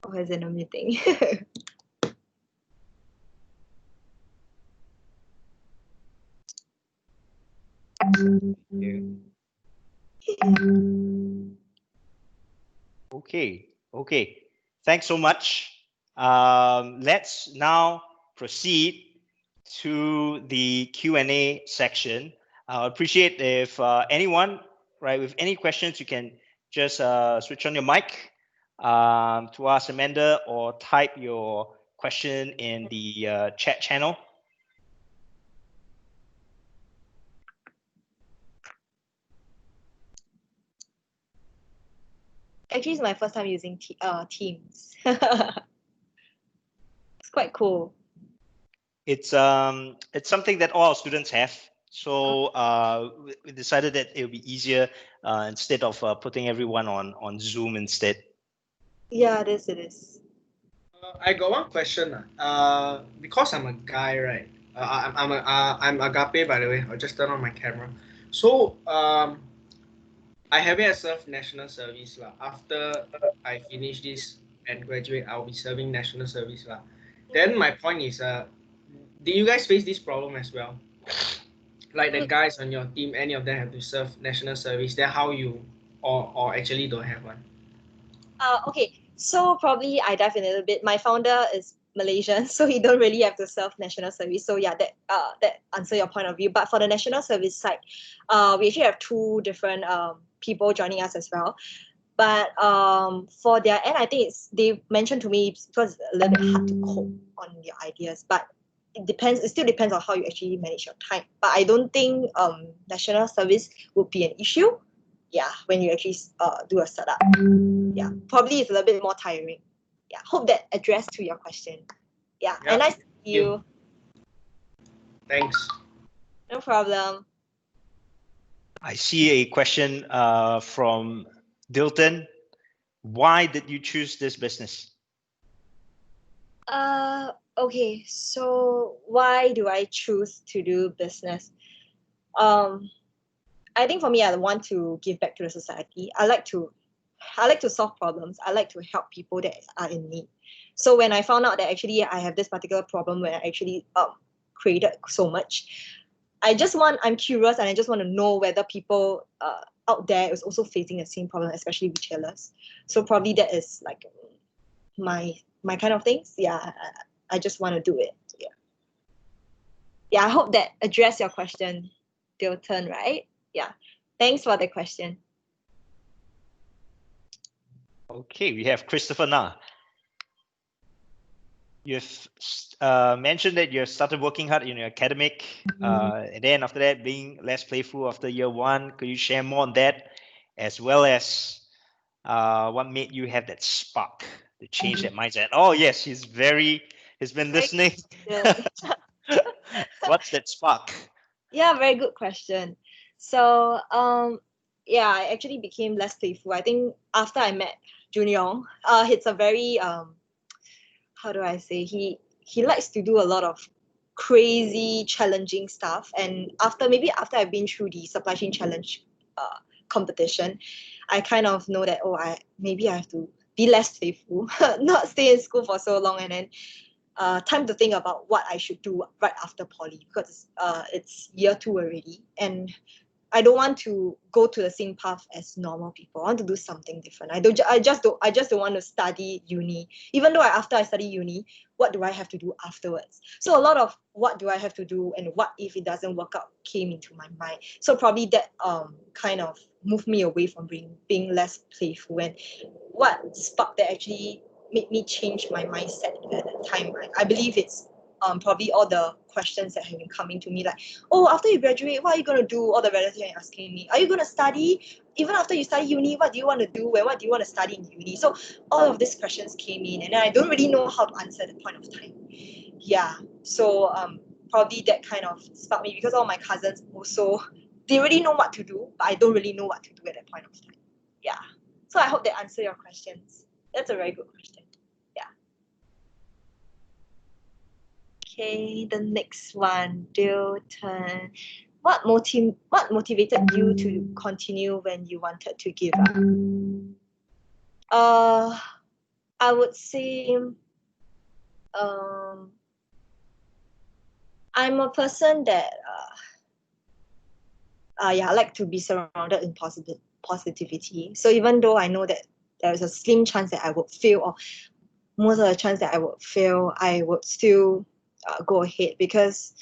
Or is it a meeting? Okay. Thanks so much. Let's now proceed to the Q&A section. I appreciate if anyone, right, with any questions, you can just switch on your mic to ask Amanda, or type your question in the chat channel. Actually, it's my first time using Teams. It's quite cool. It's something that all our students have. So we decided that it would be easier instead of putting everyone on Zoom instead. Yeah, it is. I got one question. Because I'm a guy, right? I'm Agape, by the way. I'll just turn on my camera. So I haven't served national service lah. After I finish this and graduate, I'll be serving national service lah. Then my point is, do you guys face this problem as well? Like the guys on your team, any of them have to serve national service. Then how you, or actually don't have one? Okay. So probably I dive in a little bit. My founder is Malaysian, so he don't really have to serve national service. So yeah, that answer your point of view. But for the national service side, we actually have two different people joining us as well. But for their end, I think they mentioned to me because it's a little bit hard to cope on your ideas. But it depends. It still depends on how you actually manage your time. But I don't think national service would be an issue. Yeah, when you actually do a startup. Yeah, probably it's a little bit more tiring. Yeah, hope that addressed to your question. Yeah, Yeah, and nice to see you. you. Thanks. No problem. I see a question from Dilton. Why did you choose this business? Okay, so why do I choose to do business? I think for me, I want to give back to the society. I like to solve problems. I like to help people that are in need. So when I found out that actually I have this particular problem where I actually created so much, I'm curious and I just want to know whether people out there is also facing the same problem, especially retailers. So probably that is like my kind of things. Yeah, I just want to do it. Yeah. Yeah, I hope that addressed your question, Dilton, right? Yeah. Thanks for the question. Okay, we have Christopher Na. You've mentioned that you started working hard in your academic, and then after that being less playful after year one. Could you share more on that, as well as what made you have that spark to change that mindset? Oh yes, he's been listening. What's that spark? Yeah, very good question. So yeah, I actually became less playful. I think after I met Jun Yong, he's a very how do I say, he likes to do a lot of crazy challenging stuff, and after I've been through the supply chain challenge competition, I kind of know that I have to be less playful, not stay in school for so long, and then time to think about what I should do right after poly, because it's year 2 already, and I don't want to go to the same path as normal people. I want to do something different. I just don't want to study uni. Even though after I study uni, what do I have to do afterwards? So a lot of what do I have to do and what if it doesn't work out came into my mind. So probably that kind of moved me away from being less playful. And what sparked that actually made me change my mindset at that time, right? I believe it's probably all the questions that have been coming to me, like, after you graduate, what are you going to do? All the relatives are asking me, are you going to study? Even after you study uni, what do you want to do? And what do you want to study in uni? So all of these questions came in, and I don't really know how to answer at that point of time. Yeah, so probably that kind of sparked me, because all my cousins also, they already know what to do, but I don't really know what to do at that point of time. Yeah, so I hope that answer your questions. That's a very good question. Okay, the next one, Dilton. What motivated you to continue when you wanted to give up? I would say I'm a person that I like to be surrounded in positivity. So even though I know that there is a slim chance that I would fail, or most of the chance that I would fail, I would still go ahead, because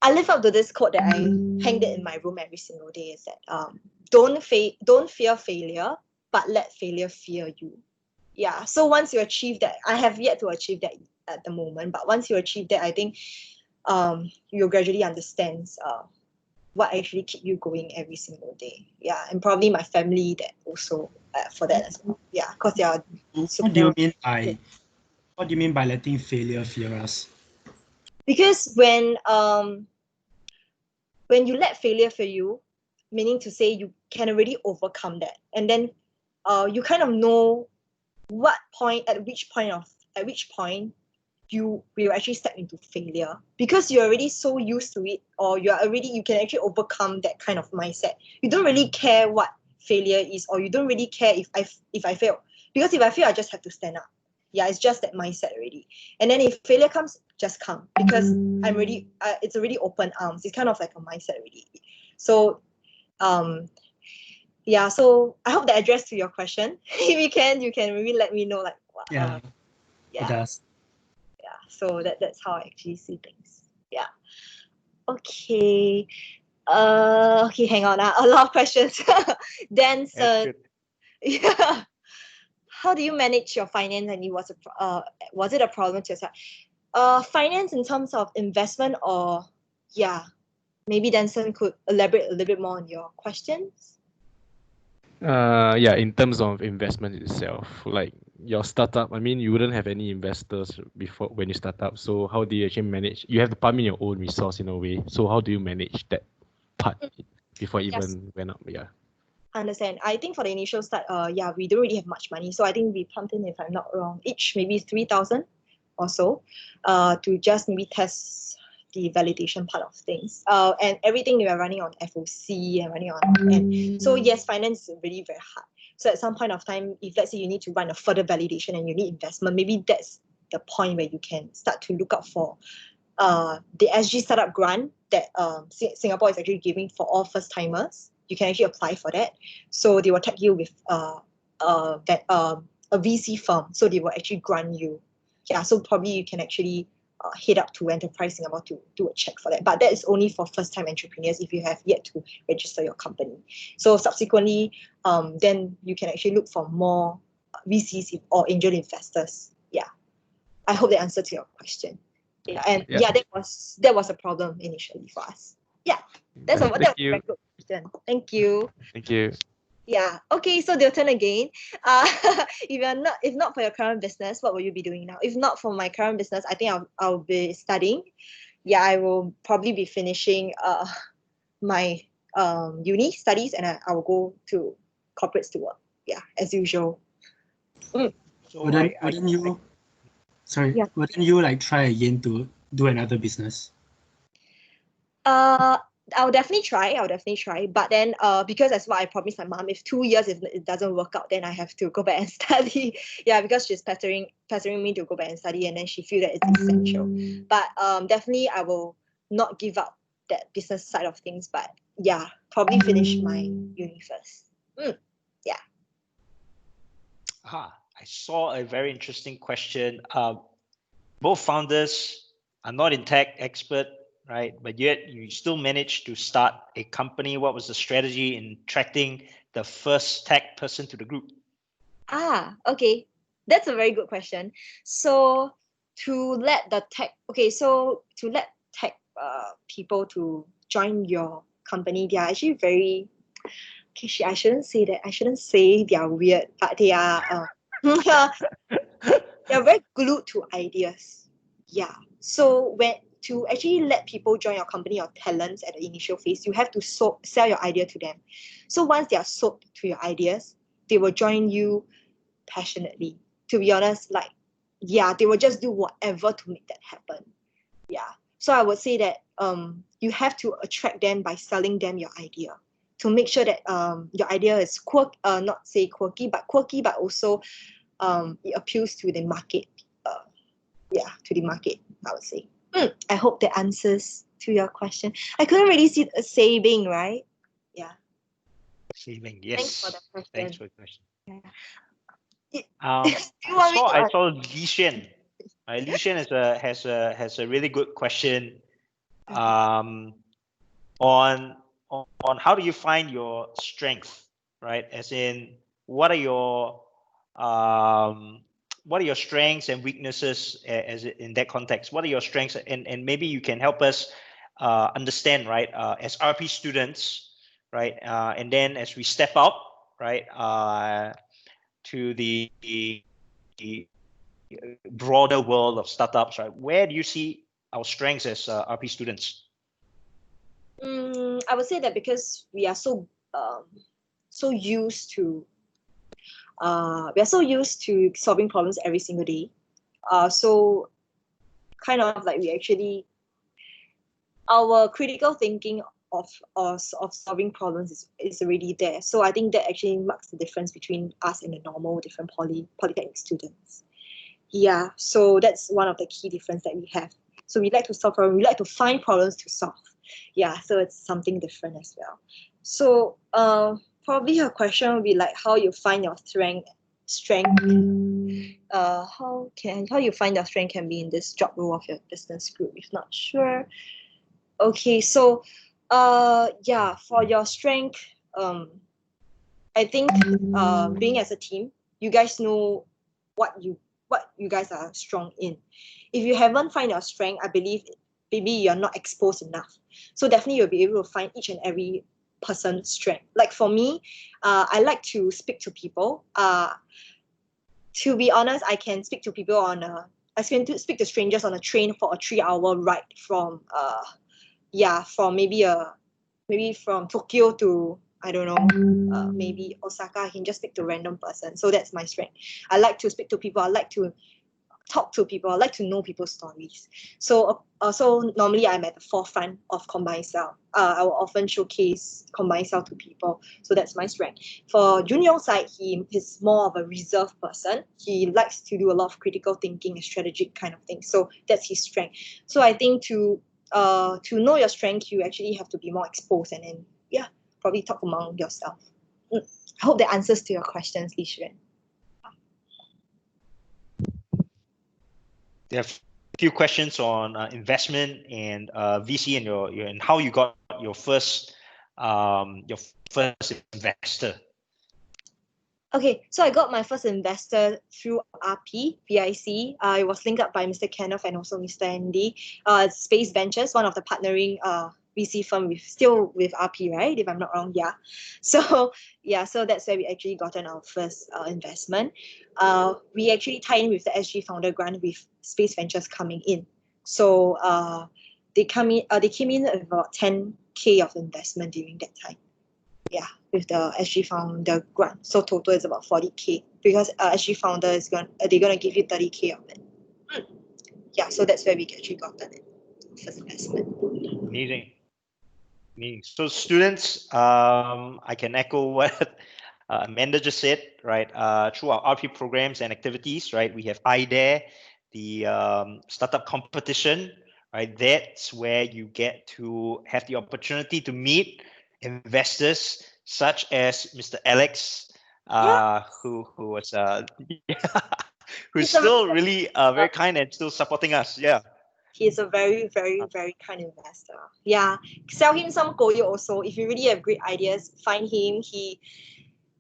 I live up to this quote that I hanged it in my room every single day, is that don't fear failure, but let failure fear you. Yeah, so once you achieve that, I have yet to achieve that at the moment, but once you achieve that, I think you'll gradually understand what actually keep you going every single day. Yeah, and probably my family that also for that as well. Yeah, because they are What do you mean by letting failure fear us? Because when you let failure fear you, meaning to say you can already overcome that, and then you kind of know at which point you will actually step into failure, because you're already so used to it, or you can actually overcome that kind of mindset. You don't really care what failure is, or you don't really care if I fail, because if I fail, I just have to stand up. Yeah, it's just that mindset already. And then if failure comes, just come, because I'm ready. It's already open arms. It's kind of like a mindset already. So yeah, so I hope that addressed to your question. If you can maybe let me know, like, Yeah, it does. Yeah, so that's how I actually see things. Yeah. Okay. Okay, hang on. A lot of questions. Then, yeah. How do you manage your finance, and was it a problem to yourself? Finance in terms of investment, or yeah, maybe Danson could elaborate a little bit more on your questions. Yeah, in terms of investment itself, like your startup, I mean, you wouldn't have any investors before when you start up. So how do you actually manage? You have to pump in your own resource in a way. So how do you manage that part before it Yes. even went up? Yeah. Understand. I think for the initial start, yeah, we don't really have much money. So I think we pumped in, if I'm not wrong, each maybe 3,000 or so, to just maybe test the validation part of things. And everything we are running on FOC and running on, and so yes, finance is really very hard. So at some point of time, if let's say you need to run a further validation and you need investment, maybe that's the point where you can start to look out for the SG startup grant that Singapore is actually giving for all first timers. You can actually apply for that. So they will tag you with a VC firm. So they will actually grant you. Yeah, so probably you can actually head up to Enterprise Singapore to do a check for that. But that is only for first-time entrepreneurs if you have yet to register your company. So subsequently, then you can actually look for more VCs or angel investors. Yeah, I hope that answered your question. Yeah, and Yeah. that was a problem initially for us. Yeah, that was a very good question. Thank you. Thank you. Yeah. Okay. So your turn again. If not for your current business, what will you be doing now? If not for my current business, I think I'll be studying. Yeah, I will probably be finishing my uni studies, and I will go to corporates to work. Yeah, as usual. So Wouldn't you like try again to do another business? I'll definitely try. But then, because that's what I promised my mom, if 2 years if it doesn't work out, then I have to go back and study. Yeah, because she's pestering me to go back and study, and then she feels that it's essential. But definitely I will not give up that business side of things. But yeah, probably finish my uni first. Yeah. I saw a very interesting question. Both founders are not in tech expert, right? But yet you still managed to start a company. What was the strategy in attracting the first tech person to the group? Okay. That's a very good question. So to let tech people to join your company, they are actually very, okay, I shouldn't say that. I shouldn't say they are weird, but they are they're very glued to ideas. Yeah. So to actually let people join your company or talents at the initial phase, you have to sell your idea to them. So once they are sold to your ideas, they will join you passionately. To be honest, they will just do whatever to make that happen. Yeah. So I would say that you have to attract them by selling them your idea to make sure that your idea is not say quirky, but also it appeals to the market. To the market, I would say. I hope that answers to your question. I couldn't really see a saving, right? Yeah. Saving, yes. Thanks for the question. Thanks for the question. Yeah. I saw Li Xuan. Li Xuan has a really good question on how do you find your strength, right? As in, what are your strengths and weaknesses as in that context? What are your strengths, and maybe you can help us understand, right? As RP students, right, and then as we step out, right, to the broader world of startups, right? Where do you see our strengths as RP students? I would say that because we are so used to solving problems every single day. So kind of like we actually, our critical thinking of solving problems is already there. So I think that actually marks the difference between us and the normal different polytechnic students. Yeah, so that's one of the key difference that we have. So we like to solve problems, we like to find problems to solve. Yeah, so it's something different as well. So probably your question would be like how you find your strength. How you find your strength can be in this job role of your business group, if not sure. Okay, so for your strength, I think being as a team, you guys know what what you guys are strong in. If you haven't find your strength, I believe maybe you're not exposed enough. So definitely you'll be able to find each and every person's strength. Like for me, I like to speak to people. To be honest, I can speak to people I can speak to strangers on a train for a 3-hour ride from from maybe from Tokyo to, I don't know, maybe Osaka. I can just speak to a random person. So that's my strength. I like to speak to people. I like to talk to people. I like to know people's stories. So normally I'm at the forefront of CombineSell. I will often showcase CombineSell to people. So that's my strength. For Junyoung's side, he is more of a reserved person. He likes to do a lot of critical thinking and strategic kind of things. So that's his strength. So I think to know your strength, you actually have to be more exposed and then probably talk among yourself. I hope that answers to your questions, Li Xuan. There are a few questions on investment and VC and how you got your first investor. Okay, so I got my first investor through RP, VIC. It was linked up by Mr. Kenneth and also Mr. Andy. Space Ventures, one of the partnering VC firm still with RP, right? If I'm not wrong, yeah. So that's where we actually gotten our first investment. We actually tie in with the SG Founder Grant with Space Ventures coming in. So they came in with about 10K of investment during that time. Yeah, with the SG Founder Grant. So total is about 40K because SG Founder they're gonna give you 30K of it. Yeah, so that's where we actually gotten it. First investment. Amazing. So students, I can echo what Amanda just said, right? Through our RP programs and activities, right? We have iDare, the startup competition, right? That's where you get to have the opportunity to meet investors such as Mr. Alex, who was who's still really very kind and still supporting us. Yeah. He's a very, very, very kind investor. Yeah, sell him some Goyo also. If you really have great ideas, find him. He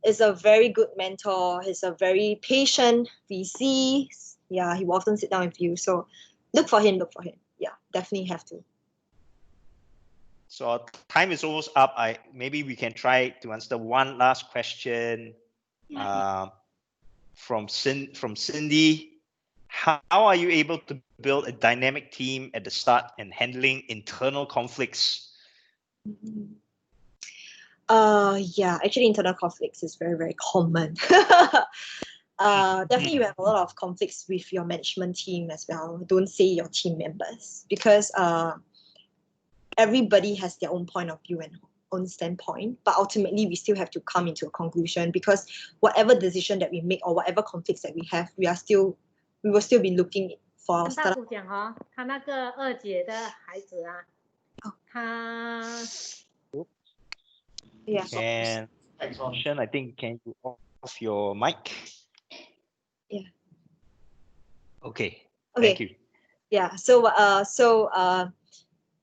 is a very good mentor. He's a very patient VC. Yeah, he will often sit down with you. So look for him. Yeah, definitely have to. So our time is almost up. Maybe we can try to answer one last question from Cindy. How are you able to build a dynamic team at the start and handling internal conflicts? Actually internal conflicts is very, very common. Definitely you have a lot of conflicts with your management team as well. Don't say your team members because everybody has their own point of view and own standpoint, but ultimately we still have to come into a conclusion because whatever decision that we make or whatever conflicts that we have, we will still be looking for our startup. 大讲哦，他那个二姐的孩子啊，他 Yeah. And Shen, I think can you off your mic? Yeah. Okay. Thank you. Yeah. So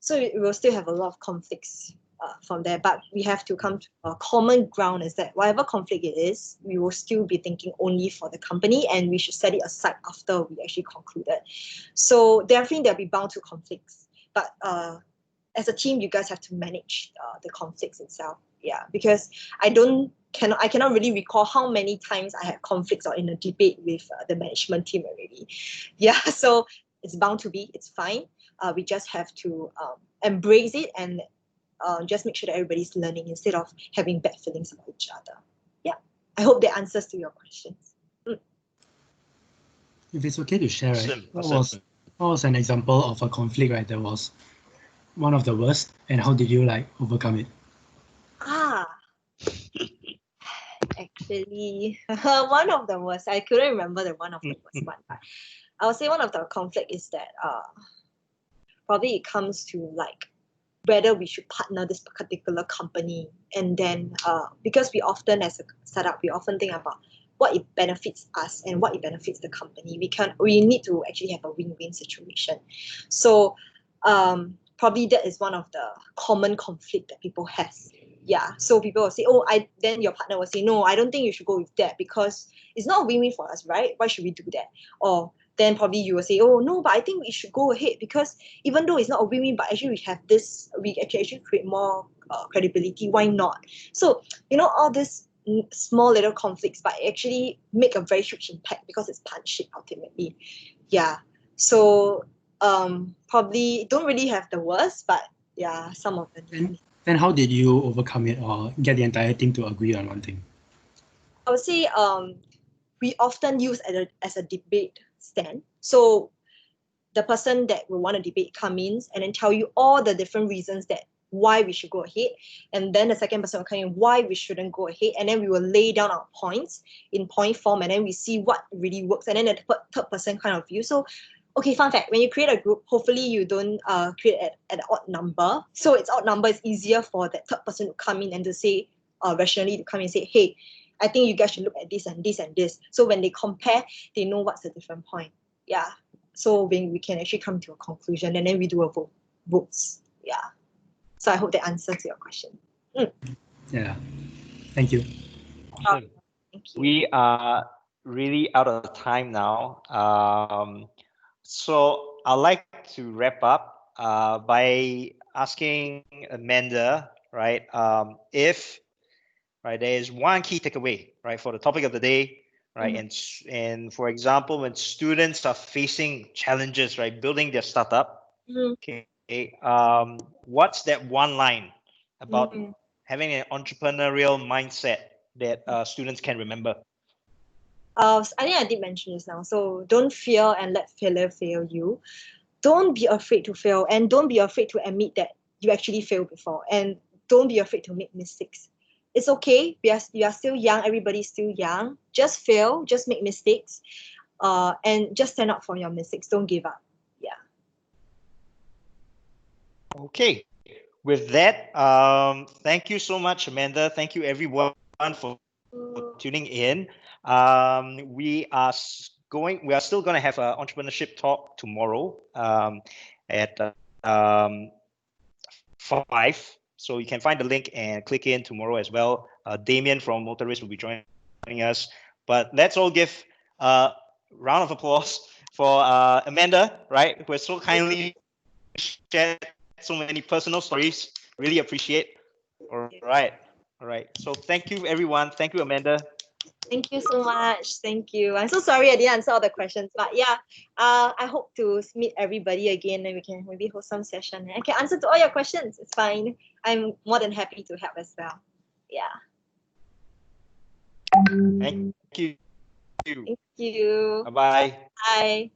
we will still have a lot of conflicts from there, but we have to come to a common ground is that whatever conflict it is, we will still be thinking only for the company and we should set it aside after we actually concluded. So definitely there'll be bound to conflicts, but as a team, you guys have to manage the conflicts itself. Yeah, because I cannot really recall how many times I had conflicts or in a debate with the management team already. Yeah, so it's bound to be, it's fine. We just have to embrace it and just make sure that everybody's learning instead of having bad feelings about each other. Yeah, I hope that answers to your questions. If it's okay to share, right? Awesome. What was an example of a conflict, right, that was one of the worst, and how did you overcome it? Actually, one of the worst. I couldn't remember the one of the worst one, but I would say one of the conflict is that probably it comes to whether we should partner this particular company, and then because we often as a startup we often think about what it benefits us and what it benefits the company. We need to actually have a win-win situation. So probably that is one of the common conflict that people have. Yeah, so people will say, then your partner will say, no, I don't think you should go with that because it's not a win-win for us, right? Why should we do that? Or then probably you will say, oh no, but I think we should go ahead because even though it's not a win-win, but actually we have this, we actually create more credibility. Why not? So all these small little conflicts, but actually make a very huge impact because it's partnership ultimately. Yeah. So probably don't really have the worst, but yeah, some of them. Then how did you overcome it or get the entire team to agree on one thing? I would say we often use as a debate stand. So the person that will want to debate come in and then tell you all the different reasons that why we should go ahead, and then the second person will come in why we shouldn't go ahead, and then we will lay down our points in point form, and then we see what really works, and then the third person kind of view. So okay, fun fact, when you create a group, hopefully you don't create at an odd number. So it's odd number, it's easier for that third person to come in and to say, rationally to come in and say, hey, I think you guys should look at this and this and this. So when they compare, they know what's the different point. Yeah. So when we can actually come to a conclusion and then we do a votes. Yeah. So I hope that answers your question. Yeah. Thank you. Awesome. Thank you. We are really out of time now. So I'd like to wrap up by asking Amanda, right? If there is one key takeaway, right, for the topic of the day, right, and for example, when students are facing challenges, right, building their startup, okay, what's that one line about having an entrepreneurial mindset that students can remember? I think I did mention this now. So don't fear and let failure fail you. Don't be afraid to fail, and don't be afraid to admit that you actually failed before, and don't be afraid to make mistakes. It's okay. You are still young. Everybody's still young. Just fail. Just make mistakes, and just stand up for your mistakes. Don't give up. Yeah. Okay. With that, thank you so much, Amanda. Thank you, everyone, for tuning in. We are still going to have an entrepreneurship talk tomorrow at 5. So you can find the link and click in tomorrow as well. Damien from Motorist will be joining us. But let's all give a round of applause for Amanda, right, who has so kindly shared so many personal stories. Really appreciate. All right. So thank you, everyone. Thank you, Amanda. Thank you so much. Thank you. I'm so sorry I didn't answer all the questions, but yeah, I hope to meet everybody again and we can maybe host some session and I can answer to all your questions. It's fine. I'm more than happy to help as well. Yeah. Thank you. Thank you. Bye-bye. Bye.